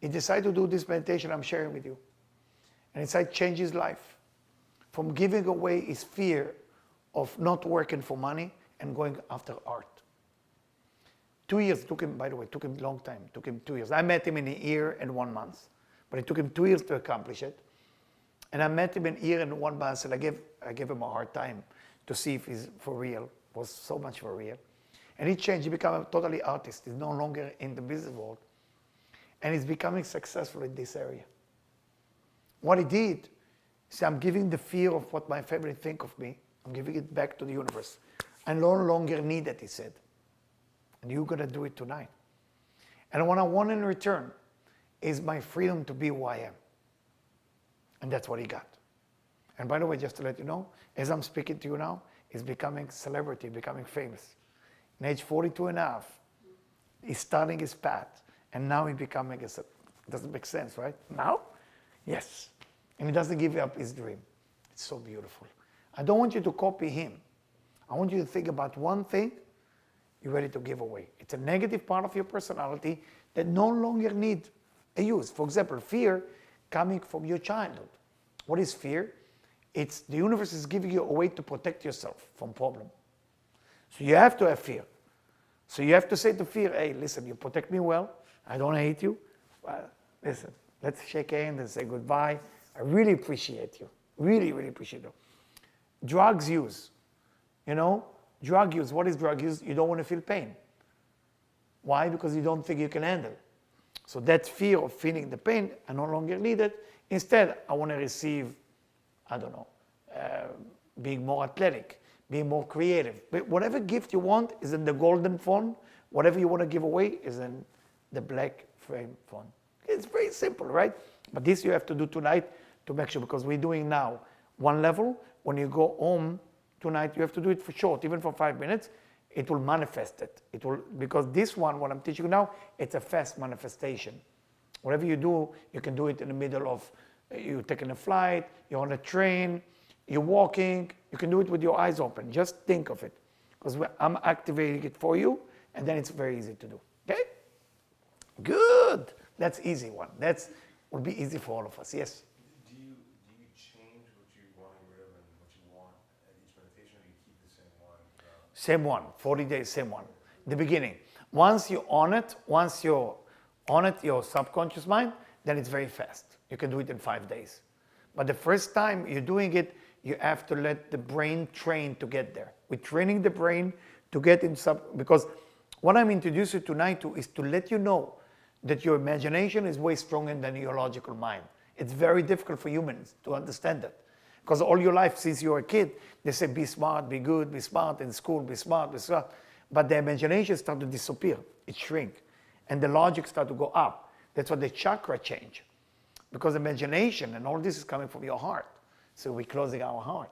He decided to do this meditation I'm sharing with you. And he decided to change his life from giving away his fear of not working for money and going after art. 2 years took him, by the way, took him a long time, took him 2 years. I met him in a year and 1 month, but it took him 2 years to accomplish it. And I met him in a year and 1 month, and I gave him a hard time to see if he's for real. It was so much for real. And he changed, he became a totally artist. He's no longer in the business world. And he's becoming successful in this area. What he did, he said, I'm giving the fear of what my family think of me, I'm giving it back to the universe. I no longer need it, he said. And you're gonna do it tonight. And what I want in return is my freedom to be who I am. And that's what he got. And by the way, just to let you know, as I'm speaking to you now, he's becoming celebrity, becoming famous. In age 42 and a half, he's starting his path. And now he's becoming, it doesn't make sense, right? Now? Yes. And he doesn't give up his dream. It's so beautiful. I don't want you to copy him. I want you to think about one thing you're ready to give away. It's a negative part of your personality that no longer need a use. For example, fear coming from your childhood. What is fear? It's the universe is giving you a way to protect yourself from problem. So you have to have fear. So you have to say to fear, hey, listen, you protect me well. I don't hate you. Well, listen, let's shake hands and say goodbye. I really appreciate you. Really, really appreciate you. Drugs use. You know, drug use. What is drug use? You don't want to feel pain. Why? Because you don't think you can handle. So that fear of feeling the pain, I no longer need it. Instead, I want to receive, I don't know, being more athletic, being more creative. But whatever gift you want is in the golden phone. Whatever you want to give away is in the black frame phone. It's very simple, right? But this you have to do tonight to make sure, because we're doing now one level. When you go home tonight, you have to do it for short, even for 5 minutes. It will manifest it. It will, because this one, what I'm teaching you now, it's a fast manifestation. Whatever you do, you can do it in the middle of, you're taking a flight, you're on a train, you're walking, you can do it with your eyes open. Just think of it. Because I'm activating it for you, and then it's very easy to do. Okay? Good. That's easy one. That will be easy for all of us. Yes? Do you change what you want to get rid of and what you want at each meditation, or do you keep the same one? Same one. 40 days, same one. The beginning. Once you own it, your subconscious mind, then it's very fast. You can do it in 5 days. But the first time you're doing it, you have to let the brain train to get there. We're training the brain to get in because what I'm introducing tonight to is to let you know that your imagination is way stronger than your logical mind. It's very difficult for humans to understand that. Because all your life, since you're a kid, they say be smart, be good, be smart in school, be smart, be smart. But the imagination starts to disappear. It shrinks. And the logic starts to go up. That's why the chakra change. Because imagination and all this is coming from your heart. So we're closing our heart.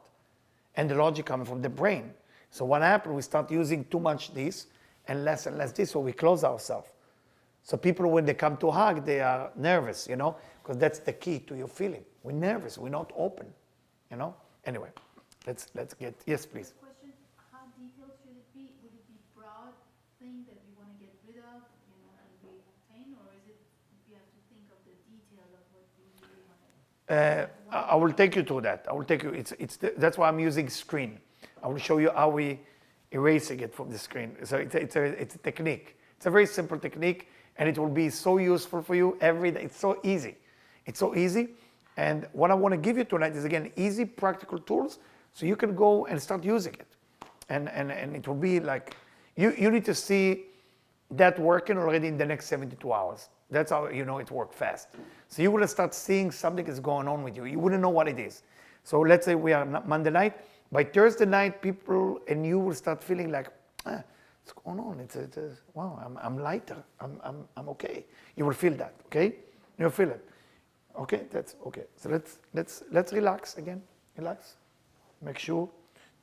And the logic coming from the brain. So what happened, we start using too much this and less this, so we close ourselves. So people, when they come to hug, they are nervous, because that's the key to your feeling. We're nervous, we're not open, Anyway, let's get, yes, please. Question, how detailed should it be? Would it be broad thing that you want to get rid of, and we pain, or is it, you have to think of the detail of what you really want to? I will take you through that. I will take you, that's why I'm using screen. I will show you how we erasing it from the screen. So it's a technique. It's a very simple technique, and it will be so useful for you every day. It's so easy. It's so easy. And what I want to give you tonight is, again, easy, practical tools, so you can go and start using it. And it will be like, you need to see that working already in the next 72 hours. That's how you know it worked fast. So you will start seeing something is going on with you. You wouldn't know what it is. So let's say we are Monday night. By Thursday night, people and you will start feeling like, what's going on? Wow, I'm lighter. I'm okay. You will feel that, okay? You'll feel it. Okay, that's okay. So let's relax again. Relax. Make sure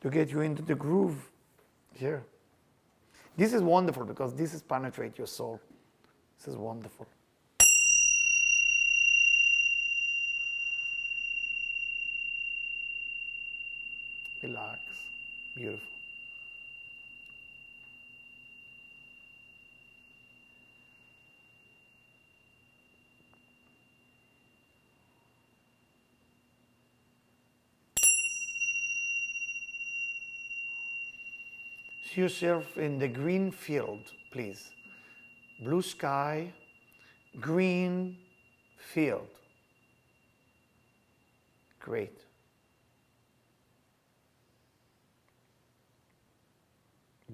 to get you into the groove here. This is wonderful because this is penetrate your soul. This is wonderful. Relax. Beautiful. See yourself in the green field, please. Blue sky, green field. Great.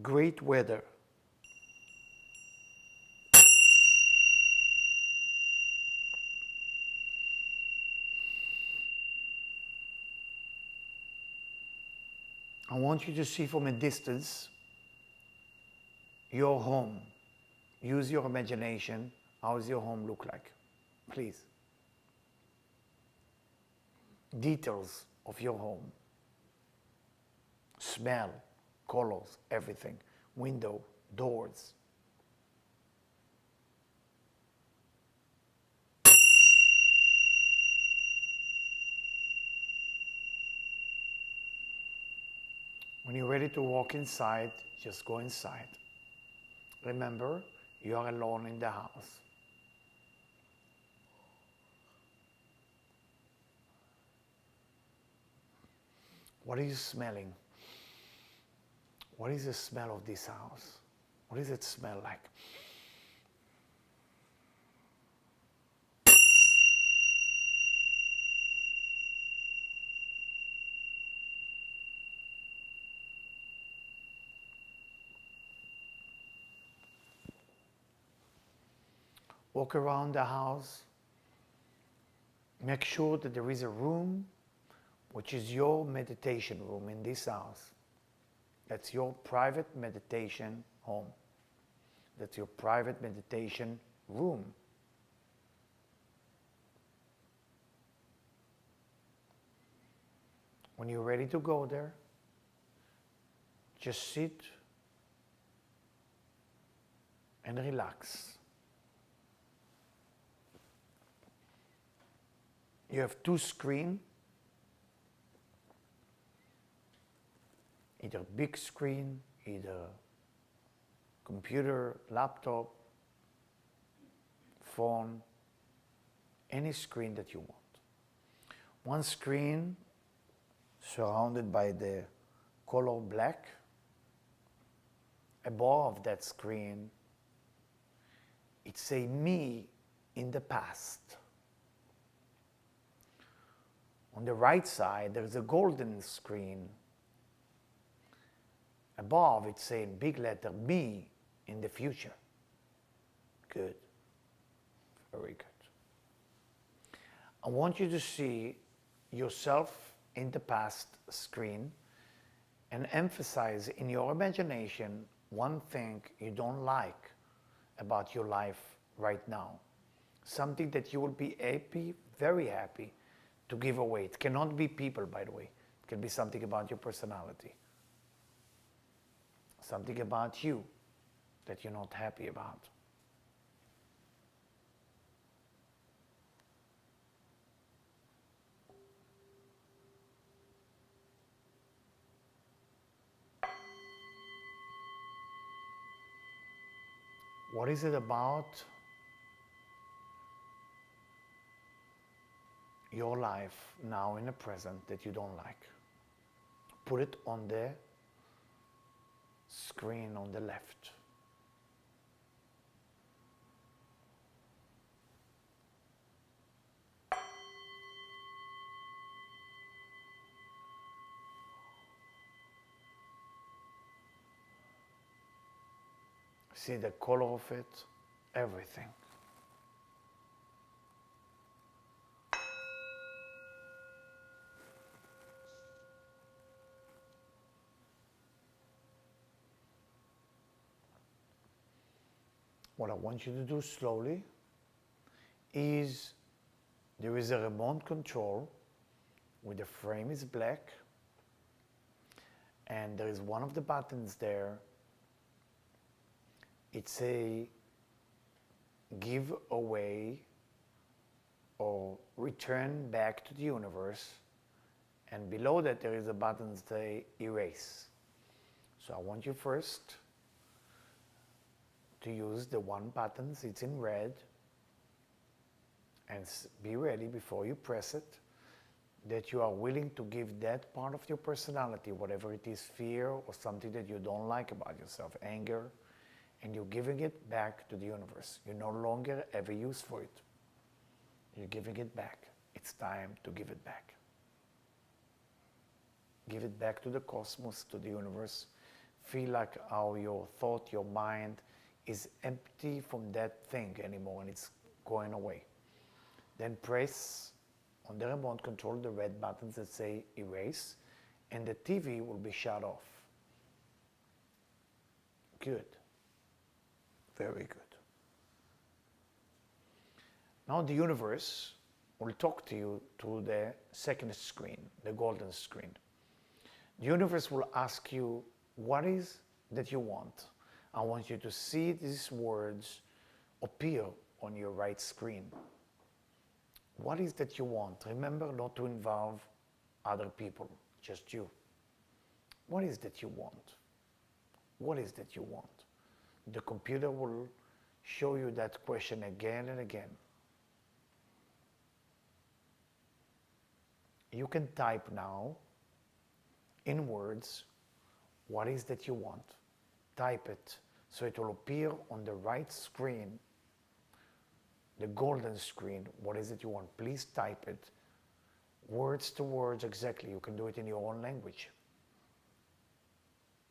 Great weather. I want you to see from a distance your home. Use your imagination. How does your home look like? Please. Details of your home. Smell, colors, everything. Window, doors. When you're ready to walk inside, just go inside. Remember, you are alone in the house. What are you smelling? What is the smell of this house? What does it smell like? Walk around the house. Make sure that there is a room which is your meditation room in this house. That's your private meditation home. That's your private meditation room. When you're ready to go there, just sit and relax. You have two screens, either big screen, either computer, laptop, phone, any screen that you want. One screen surrounded by the color black. Above that screen, it says me in the past. On the right side, there's a golden screen. Above, it's saying big letter me in the future. Good. Very good. I want you to see yourself in the past screen and emphasize in your imagination one thing you don't like about your life right now. Something that you will be happy, very happy, to give away. It cannot be people, by the way. It It can be something about your personality, something about you that you're not happy about. What is it about your life now in the present that you don't like? Put it on the screen on the left. See the color of it, everything. What I want you to do slowly is there is a remote control where the frame is black and there is one of the buttons there. It's a give away or return back to the universe, and below that there is a button that say erase. So I want you first to use the one button, it's in red, and be ready before you press it that you are willing to give that part of your personality, whatever it is, fear or something that you don't like about yourself, anger, and you're giving it back to the universe. You no longer have a use for it. You're giving it back. It's time to give it back. Give it back to the cosmos, to the universe. Feel like how your thought, your mind is empty from that thing anymore and it's going away. Then press on the remote control the red buttons that say erase, and the TV will be shut off. Good. Very good. Now the universe will talk to you through the second screen, the golden screen. The universe will ask you, what is that you want? I want you to see these words appear on your right screen. What is that you want? Remember not to involve other people, just you. What is that you want? What is that you want? The computer will show you that question again and again. You can type now in words, what is that you want? Type it so it will appear on the right screen, the golden screen. What is it you want? Please type it words to words exactly. You can do it in your own language.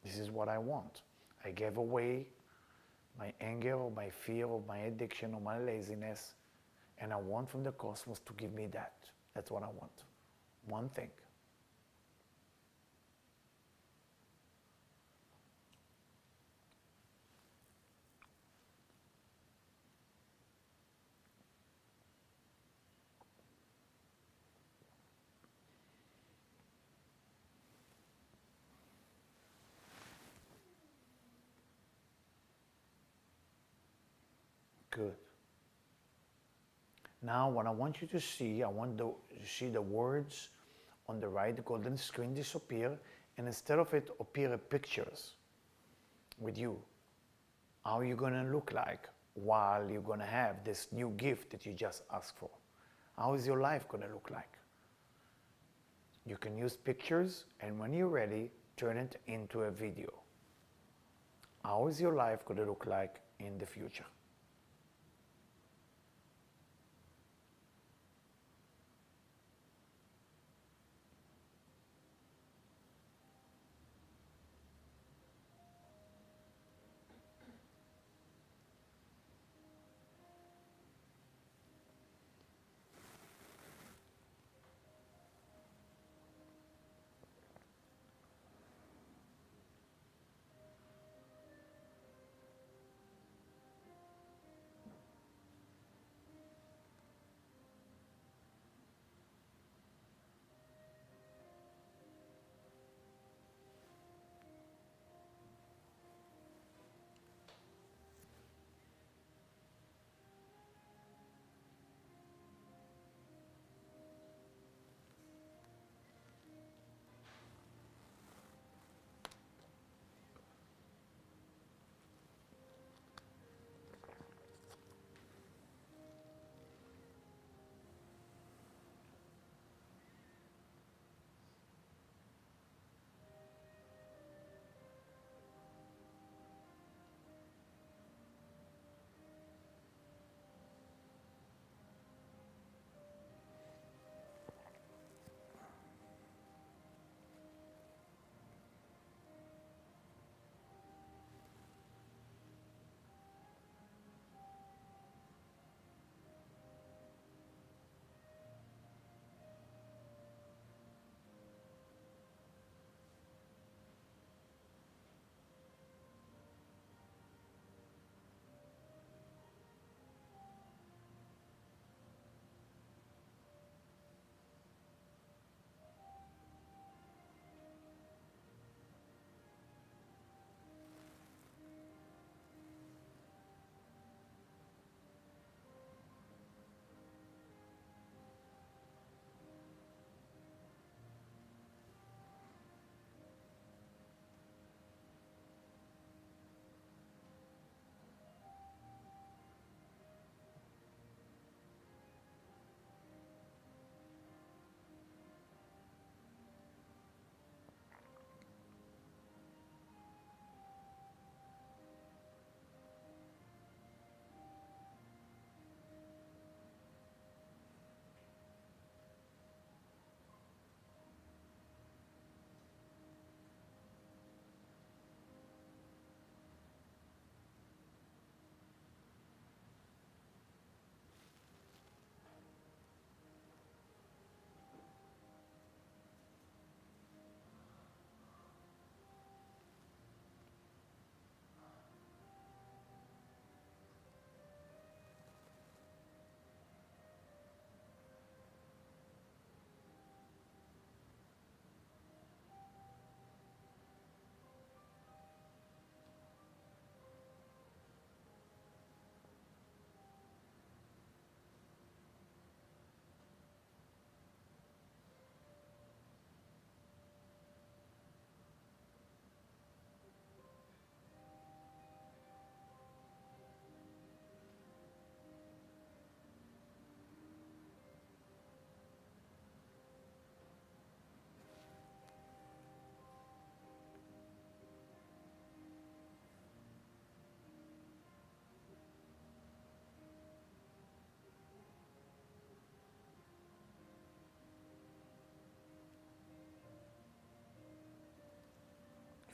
This is what I want. I gave away my anger or my fear or my addiction or my laziness, and I want from the cosmos to give me that. That's what I want. One thing. Good. Now what I want you to see, I want to see the words on the right golden screen disappear, and instead of it appear pictures with you. How you're going to look like while you're going to have this new gift that you just asked for. How is your life going to look like? You can use pictures, and when you're ready, turn it into a video. How is your life going to look like in the future?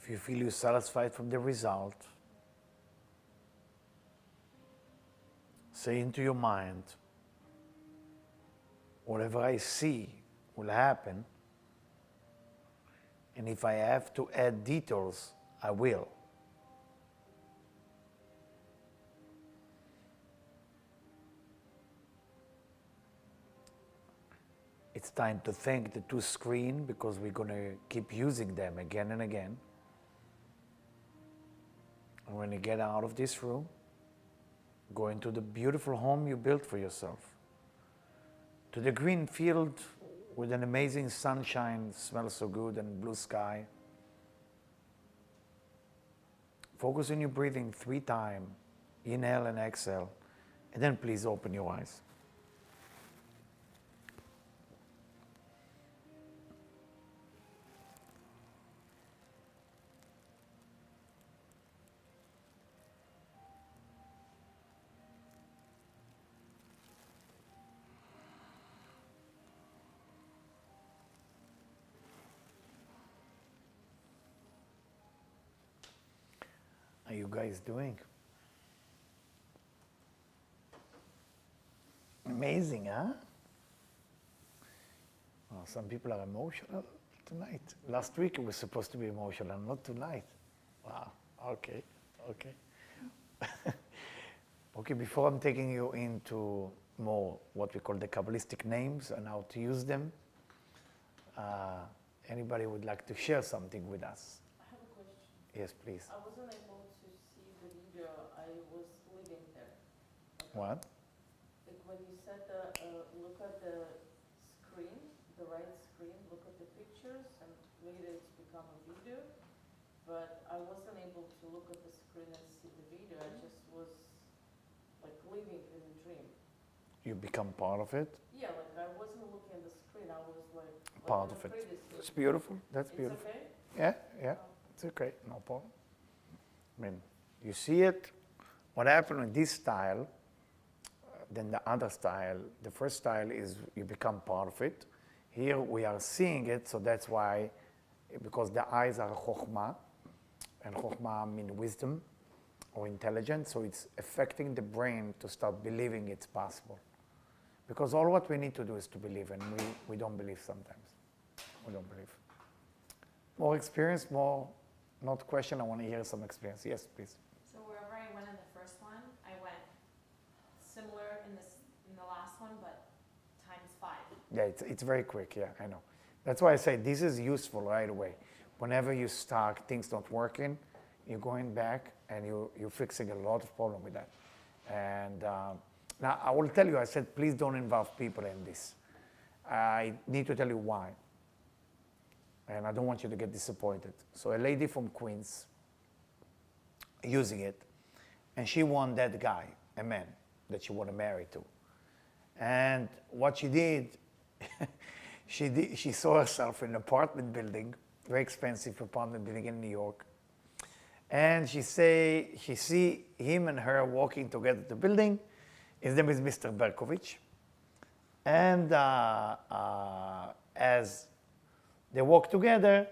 If you feel you're satisfied from the result, say into your mind, whatever I see will happen, and if I have to add details, I will. It's time to thank the two screens because we're going to keep using them again and again. And when you get out of this room, go into the beautiful home you built for yourself, to the green field with an amazing sunshine, smells so good, and blue sky. Focus on your breathing 3 times, inhale and exhale, and then please open your eyes. How are you guys doing? Amazing, huh? Well, some people are emotional tonight. Last week it was supposed to be emotional, not tonight. Wow, okay. Okay, before I'm taking you into more what we call the Kabbalistic names and how to use them, anybody would like to share something with us? I have a question. Yes, please. I wasn't able to see the video. I was living there. What? Like when you said look at the screen, the right screen, look at the pictures, and later it's become a video. But I wasn't able to look at the screen and see the video. I just was like living in a dream. You become part of it? Yeah, like I wasn't looking at the screen. I was like Part in of a it. previous It's screen. beautiful. That's It's beautiful. okay? Yeah, it's okay, no problem. I mean, you see it. What happened with this style, then the other style, the first style is you become part of it. Here we are seeing it, so that's why, because the eyes are chokhmah, and chokhmah means wisdom or intelligence, so it's affecting the brain to start believing it's possible. Because all what we need to do is to believe, and we don't believe sometimes. We don't believe. More experience, more, not question, I want to hear some experience. Yes, please. So wherever I went in the first one, I went similar in the last one, but times 5. Yeah, it's very quick, yeah, I know. That's why I say this is useful right away. Whenever you start, things not working, you're going back and you're fixing a lot of problem with that. And now I will tell you, I said, please don't involve people in this. I need to tell you why. And I don't want you to get disappointed. So a lady from Queens using it, and she won that guy, a man that she want to marry to. And what she did, she saw herself in an apartment building, very expensive apartment building in New York. And she see him and her walking together to the building. His name is Mr. Berkovich. And as they walk together,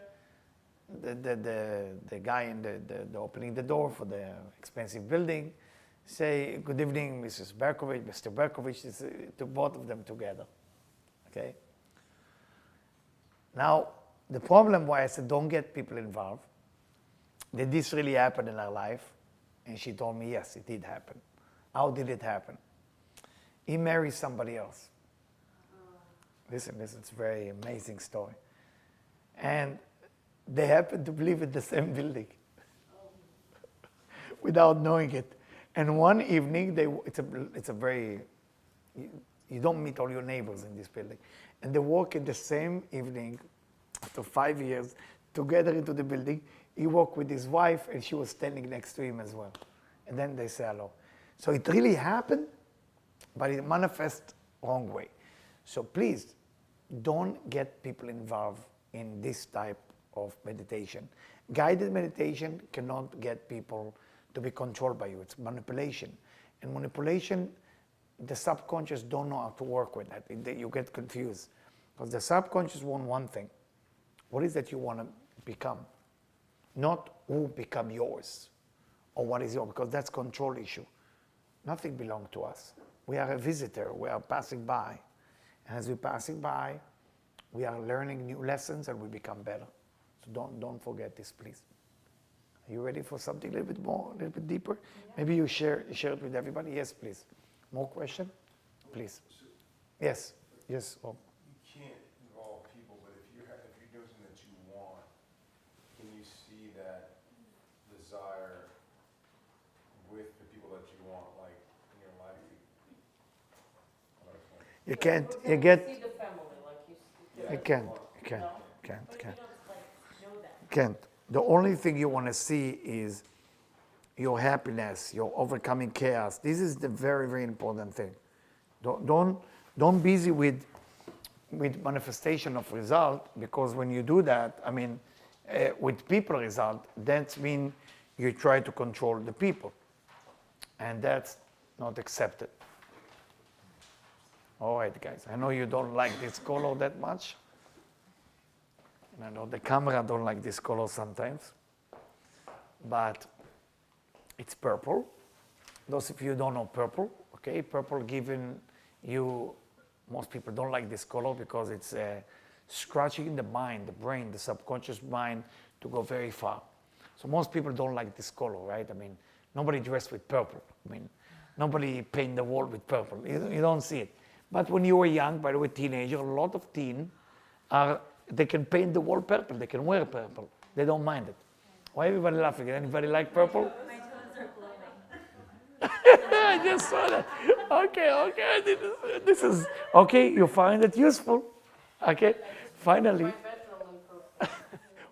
the guy in the opening the door for the expensive building say, "Good evening, Mrs. Berkovich, Mr. Berkovich," to both of them together. Okay? Now, the problem why I said don't get people involved, did this really happen in her life? And she told me, yes, it did happen. How did it happen? He married somebody else. Listen, it's a very amazing story. And they happened to live in the same building without knowing it. And one evening, it's a very, you don't meet all your neighbors in this building. And they walk in the same evening, after 5 years, together into the building. He walked with his wife, and she was standing next to him as well. And then they say hello. So it really happened, but it manifests wrong way. So please, don't get people involved in this type of meditation. Guided meditation cannot get people to be controlled by you. It's manipulation. And manipulation, the subconscious don't know how to work with that. You get confused. Because the subconscious want one thing. What is that you want to become? not who become yours or what is yours, because that's control issue. Nothing belongs to us. We are a visitor. We are passing by. And as we're passing by, we are learning new lessons and we become better. So don't forget this, please. Are you ready for something a little bit more, a little bit deeper? Yeah. Maybe you share it with everybody. Yes, please. More question? Please. Yes. Yes. Oh. You can't involve people, but if you're doing something that you want, can you see that desire with the people that you want, like in your life? You can't. For You example, get. see the family, like you see. You can't. You can't. No? Can't. But if Can't. you don't like know them. Can't. The only thing you want to see is your happiness, your overcoming chaos. This is the very, very important thing. Don't busy with manifestation of result, because when you do that, I mean, with people result, that means you try to control the people, and that's not accepted. All right, guys. I know you don't like this color that much. And I know the camera don't like this color sometimes, but it's purple. Those of you who don't know purple, okay, purple given you, most people don't like this color because it's scratching the mind, the brain, the subconscious mind to go very far. So most people don't like this color, right? I mean, nobody dressed with purple. I mean, nobody paint the wall with purple. You don't see it. But when you were young, by the way, teenager, a lot of teen they can paint the wall purple. They can wear purple. They don't mind it. Why everybody laughing? Anybody like purple? My toes are glowing. I just saw that. Okay. This is okay. You find it useful. Okay, finally. My bedroom in purple.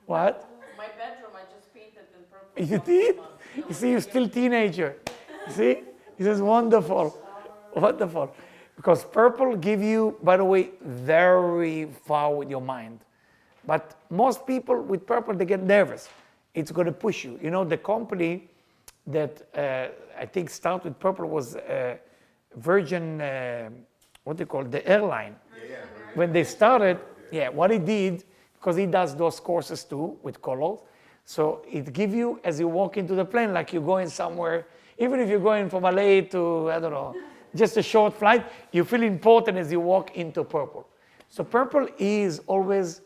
What? My bedroom, I just painted in purple. You did? You see, you're still teenager. You see, this is wonderful, wonderful. Because purple give you, by the way, very far with your mind. But most people with purple, they get nervous. It's going to push you. You know, the company that I think started with purple was Virgin, what they call the airline. Yeah. When they started, what he did, because he does those courses too with colors, so it gives you, as you walk into the plane, like you're going somewhere, even if you're going from LA to, I don't know, just a short flight, you feel important as you walk into purple. So purple is always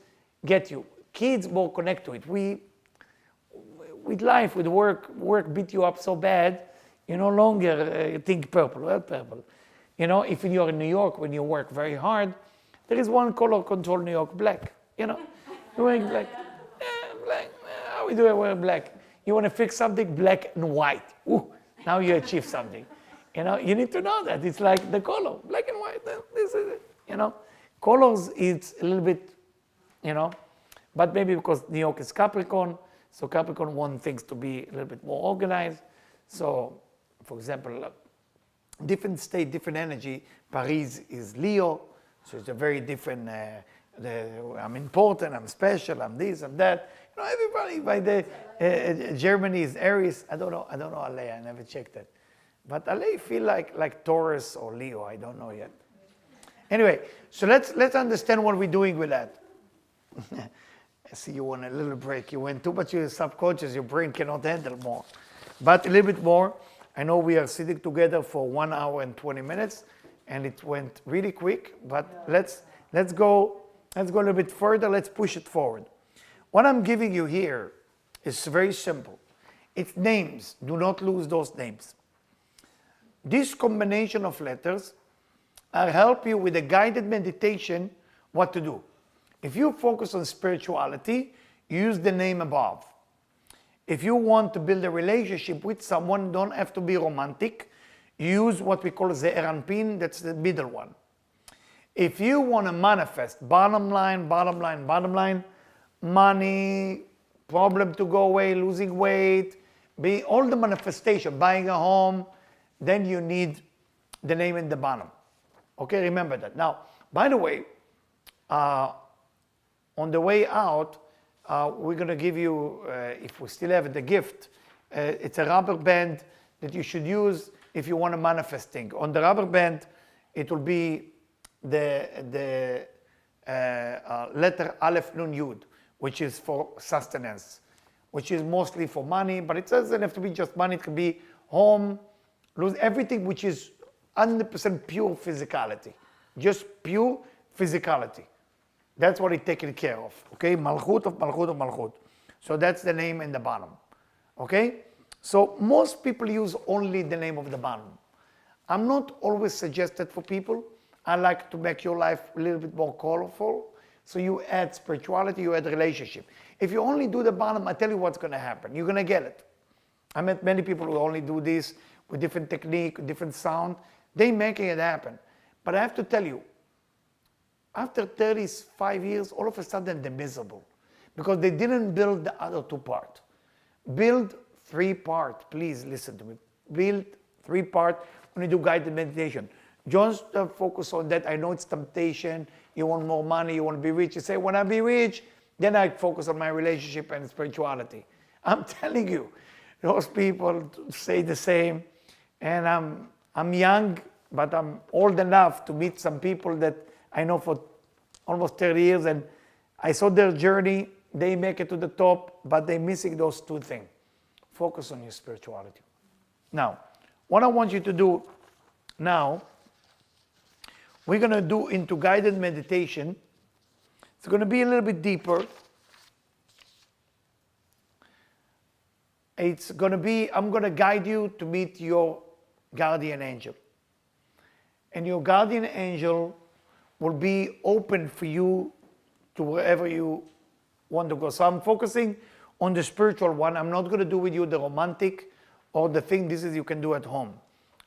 get you. Kids will connect to it. With life, with work beat you up so bad, you no longer think purple, well, purple. You know, if you're in New York, when you work very hard, there is one color control New York, black. You know, you're wearing black. Black. How we do it wear black? You want to fix something, black and white. Ooh, now you achieve something. You know, you need to know that. It's like the color, black and white. This is it. You know, colors, it's a little bit, you know, but maybe because New York is Capricorn, so Capricorn wants things to be a little bit more organized. So, for example, different state, different energy. Paris is Leo, so it's a very different, I'm important, I'm special, I'm this, I'm that. You know, everybody, by the, Germany is Aries. I don't know LA, I never checked that. But LA feel like Taurus or Leo, I don't know yet. Anyway, so let's understand what we're doing with that. I see you want a little break. You went too much in your subconscious, your brain cannot handle more. But a little bit more. I know we are sitting together for 1 hour and 20 minutes, and it went really quick, but let's go a little bit further, let's push it forward. What I'm giving you here is very simple. It's names. Do not lose those names. This combination of letters will help you with a guided meditation what to do. If you focus on spirituality, use the name above. If you want to build a relationship with someone, don't have to be romantic. Use what we call the Zeranpin, that's the middle one. If you want to manifest, bottom line, money, problem to go away, losing weight, all the manifestation, buying a home, then you need the name in the bottom. Okay, remember that. Now, by the way, on the way out, we're going to give you, if we still have it, the gift. It's a rubber band that you should use if you want to manifest things. On the rubber band, it will be the letter Aleph Nun Yud, which is for sustenance. which is mostly for money, but it doesn't have to be just money. It can be home, lose everything which is 100% pure physicality, just pure physicality. That's what it's taken care of, okay? Malchut of Malchut of Malchut. So that's the name in the bottom, okay? So most people use only the name of the bottom. I'm not always suggested for people. I like to make your life a little bit more colorful. So you add spirituality, you add relationship. If you only do the bottom, I tell you what's going to happen. You're going to get it. I met many people who only do this with different technique, different sound. They making it happen. But I have to tell you, after 35 years, all of a sudden they're miserable because they didn't build the other two parts. Build 3 parts. Please listen to me. Build 3 parts when you do guided meditation. Just focus on that. I know it's temptation. You want more money. You want to be rich. You say, when I be rich, then I focus on my relationship and spirituality. I'm telling you, those people say the same. And I'm young, but I'm old enough to meet some people that I know for almost 30 years. And I saw their journey. They make it to the top, but they're missing those 2 things. Focus on your spirituality. Now, what I want you to do now, we're going to do into guided meditation. It's going to be a little bit deeper. It's going to be, I'm going to guide you to meet your guardian angel. And your guardian angel will be open for you to wherever you want to go. So I'm focusing on the spiritual one. I'm not going to do with you the romantic or the thing this is you can do at home.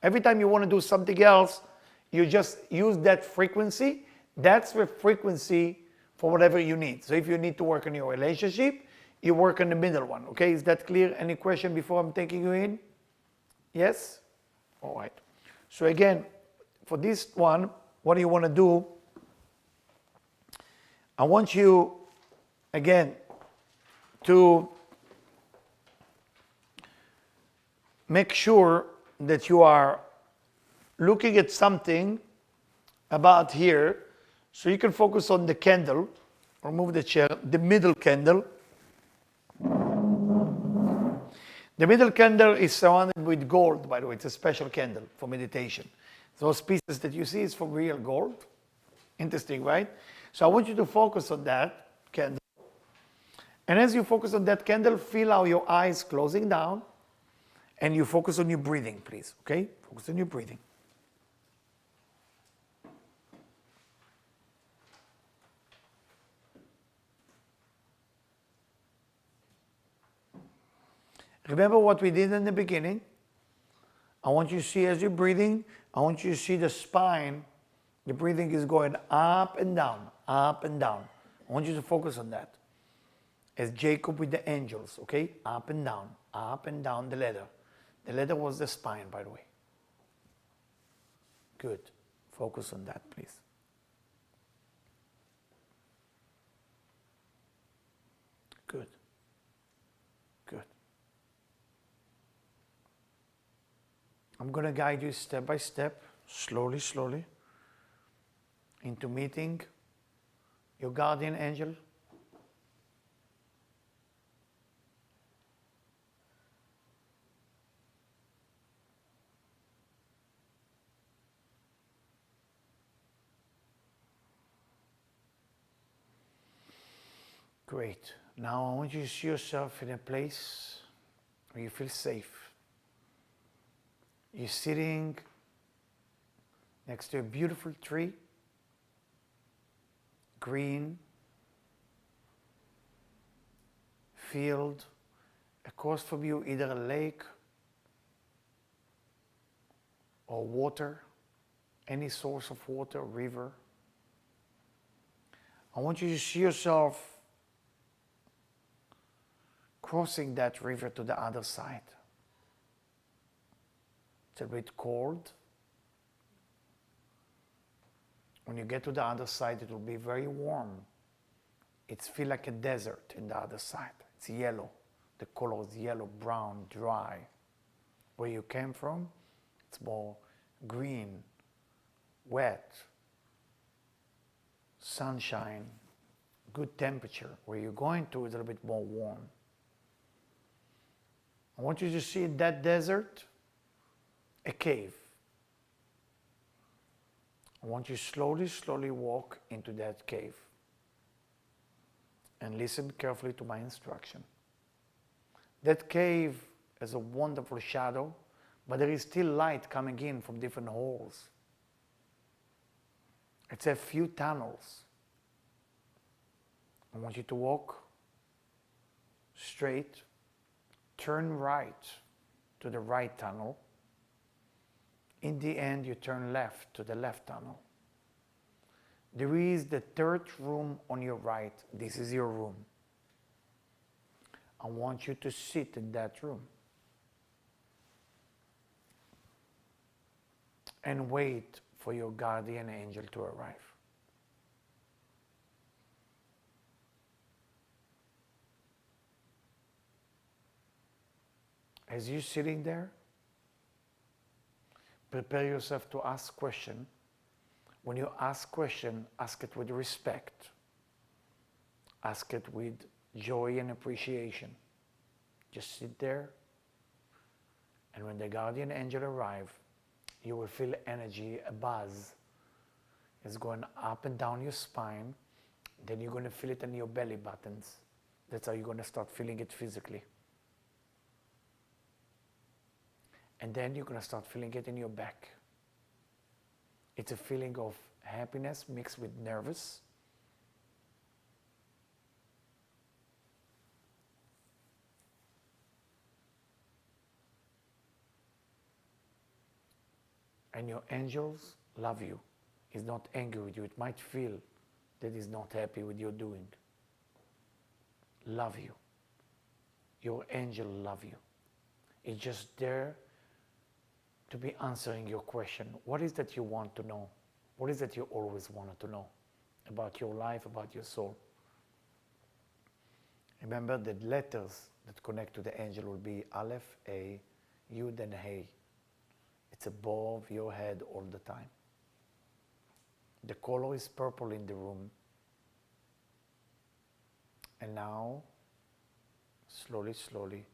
Every time you want to do something else, you just use that frequency. That's the frequency for whatever you need. So if you need to work on your relationship, you work on the middle one. Okay, is that clear? Any question before I'm taking you in? Yes? All right. So again, for this one, what do you want to do? I want you, again, to make sure that you are looking at something about here, so you can focus on the candle. Remove the chair, the middle candle. The middle candle is surrounded with gold, by the way. It's a special candle for meditation. Those pieces that you see is from real gold. Interesting, right? So I want you to focus on that candle. And as you focus on that candle, feel how your eyes closing down, and you focus on your breathing, please, okay? Focus on your breathing. Remember what we did in the beginning? I want you to see as you're breathing, I want you to see the spine. The breathing is going up and down, up and down. I want you to focus on that. As Jacob with the angels, okay? Up and down the ladder. The ladder was the spine, by the way. Good. Focus on that, please. Good. Good. I'm going to guide you step by step, slowly, slowly, into meeting your guardian angel. Great. Now I want you to see yourself in a place where you feel safe. You're sitting next to a beautiful tree, green, field, across from you either a lake or water, any source of water, river. I want you to see yourself crossing that river to the other side. It's a bit cold. When you get to the other side, it will be very warm. It feels like a desert in the other side. It's yellow. The color is yellow, brown, dry. Where you came from, it's more green, wet, sunshine, good temperature. Where you're going to is a little bit more warm. I want you to see in that desert a cave. I want you slowly, slowly walk into that cave and listen carefully to my instruction. That cave has a wonderful shadow, but there is still light coming in from different holes. It's a few tunnels. I want you to walk straight, turn right to the right tunnel. In the end, you turn left to the left tunnel. There is the third room on your right. This is your room. I want you to sit in that room and wait for your guardian angel to arrive. As you're sitting there, prepare yourself to ask question. When you ask question, ask it with respect. Ask it with joy and appreciation. Just sit there, and when the guardian angel arrives, you will feel energy, a buzz. It's going up and down your spine. Then you're going to feel it in your belly buttons. That's how you're going to start feeling it physically. And then you're going to start feeling it in your back. It's a feeling of happiness mixed with nervous. And your angels love you. He's not angry with you. It might feel that he's not happy with your doing. Love you. Your angel love you. It's just there to be answering your question. What is that you want to know? What is that you always wanted to know about your life, about your soul? Remember that letters that connect to the angel will be Aleph, A, Yud, and Hey. It's above your head all the time. The color is purple in the room. And now, slowly, slowly,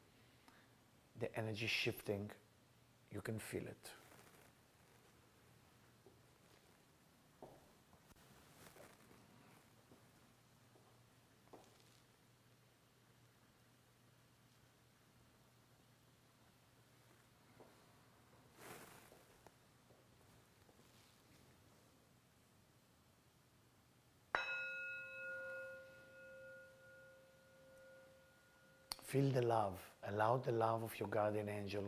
the energy shifting. You can feel it. Feel the love. Allow the love of your guardian angel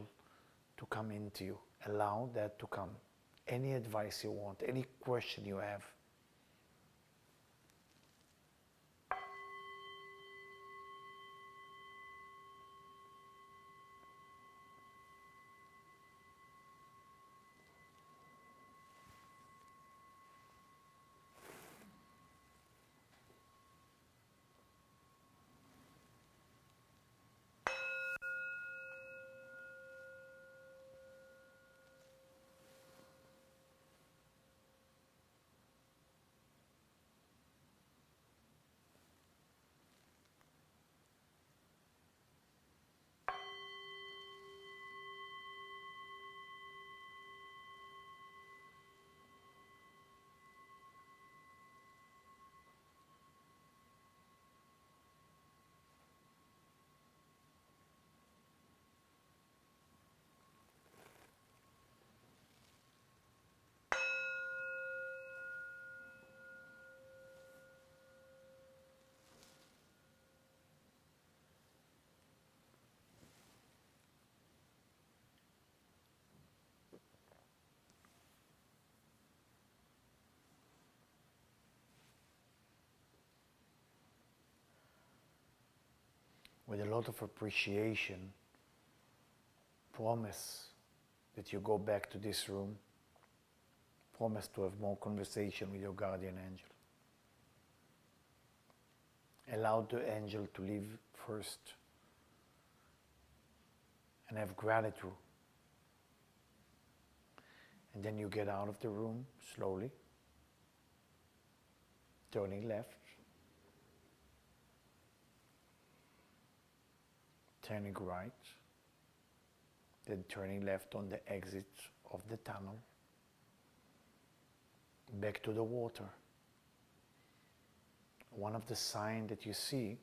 to come into you. Allow that to come. Any advice you want, any question you have. With a lot of appreciation, promise that you go back to this room. Promise to have more conversation with your guardian angel. Allow the angel to leave first and have gratitude. And then you get out of the room slowly, turning left, turning right, then turning left on the exit of the tunnel, back to the water. One of the signs that you see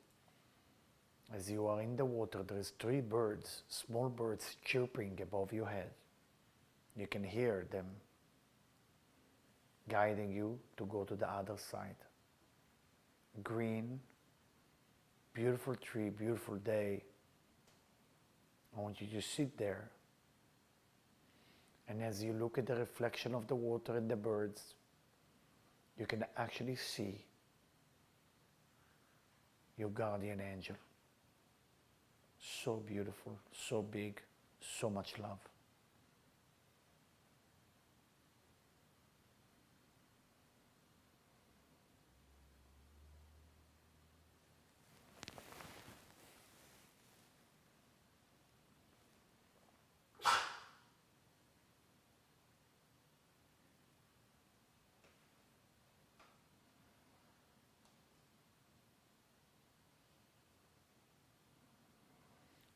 as you are in the water, there is 3 birds, small birds chirping above your head. You can hear them guiding you to go to the other side. Green, beautiful tree, beautiful day. I want you to sit there. And as you look at the reflection of the water and the birds, you can actually see your guardian angel. So beautiful, so big, so much love.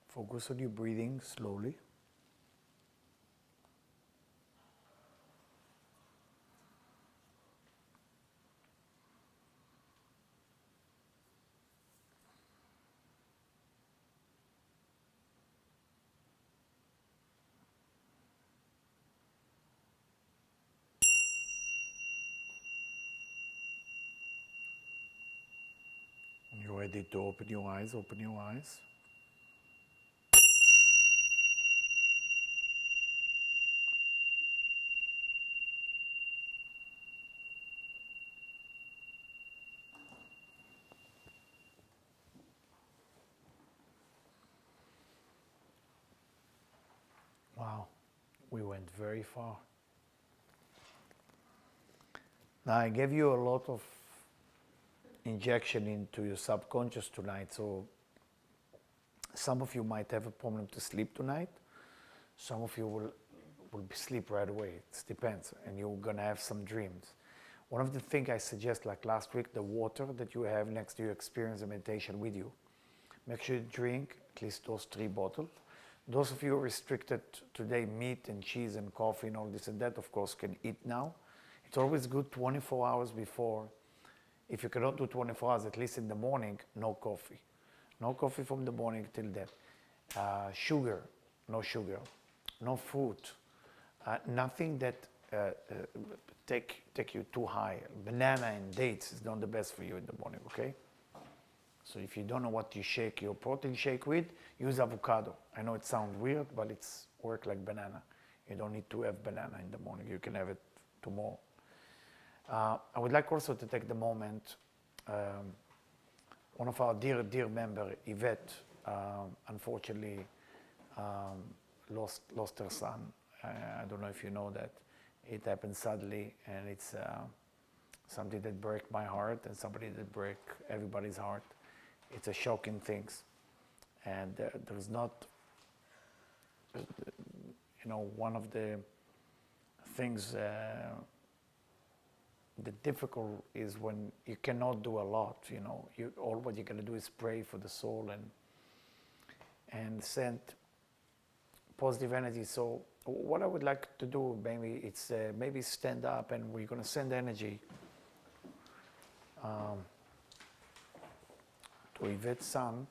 Focus on your breathing slowly. When you're ready to open your eyes, open your eyes. Wow, we went very far. Now I gave you a lot of injection into your subconscious tonight, so some of you might have a problem to sleep tonight. Some of you will sleep right away. It depends, and you're gonna have some dreams. One of the things I suggest, like last week, the water that you have next to your experience and meditation with you, make sure you drink at least those 3 bottles. Those of you who are restricted today, meat and cheese and coffee and all this and that, of course, can eat now. It's always good 24 hours before. If you cannot do 24 hours, at least in the morning, no coffee. No coffee from the morning till then. Sugar, no sugar. No fruit. Nothing that take you too high. Banana and dates is not the best for you in the morning, okay? So if you don't know what you shake your protein shake with, use avocado. I know it sounds weird, but it's work like banana. You don't need to have banana in the morning. You can have it tomorrow. I would like also to take the moment, one of our dear member, Yvette, unfortunately lost her son. I don't know if you know that. It happened suddenly, and it's something that broke my heart and somebody that broke everybody's heart. It's a shocking thing. And there's not, one of the things the difficult is when you cannot do a lot, all what you're going to do is pray for the soul and send positive energy. So what I would like to do, maybe it's maybe stand up and we're going to send energy to Yvette's son,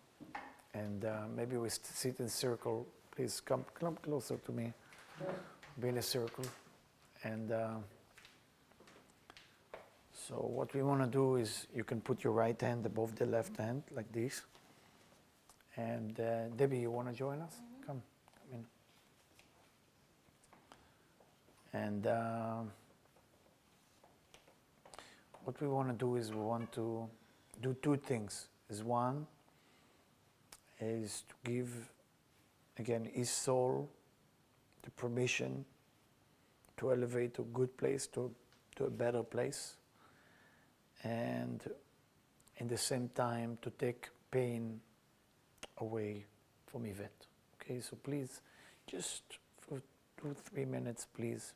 and maybe we sit in a circle. Please come closer to me. Be in a circle. And so what we want to do is you can put your right hand above the left hand like this. And Debbie, you want to join us? Mm-hmm. Come in. And what we want to do is we want to do 2 things. One is to give, again, his soul the permission to elevate to a good place, to a better place, and in the same time to take pain away from Yvette. Okay, so please, just for 2-3 minutes, please.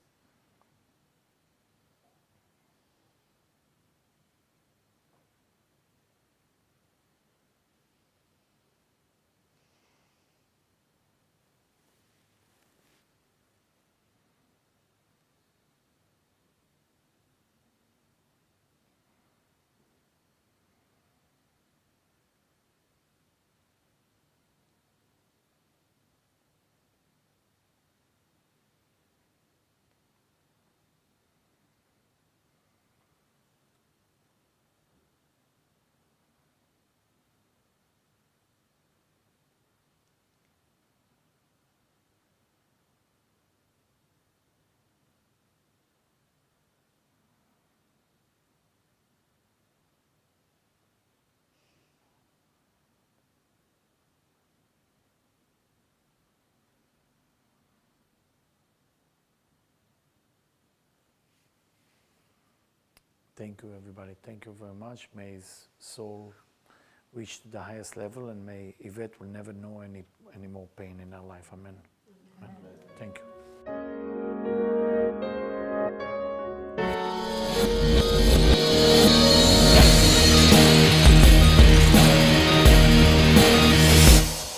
Thank you, everybody. Thank you very much. May his soul reach to the highest level, and may Yvette will never know any more pain in her life. Amen. Amen. Thank you.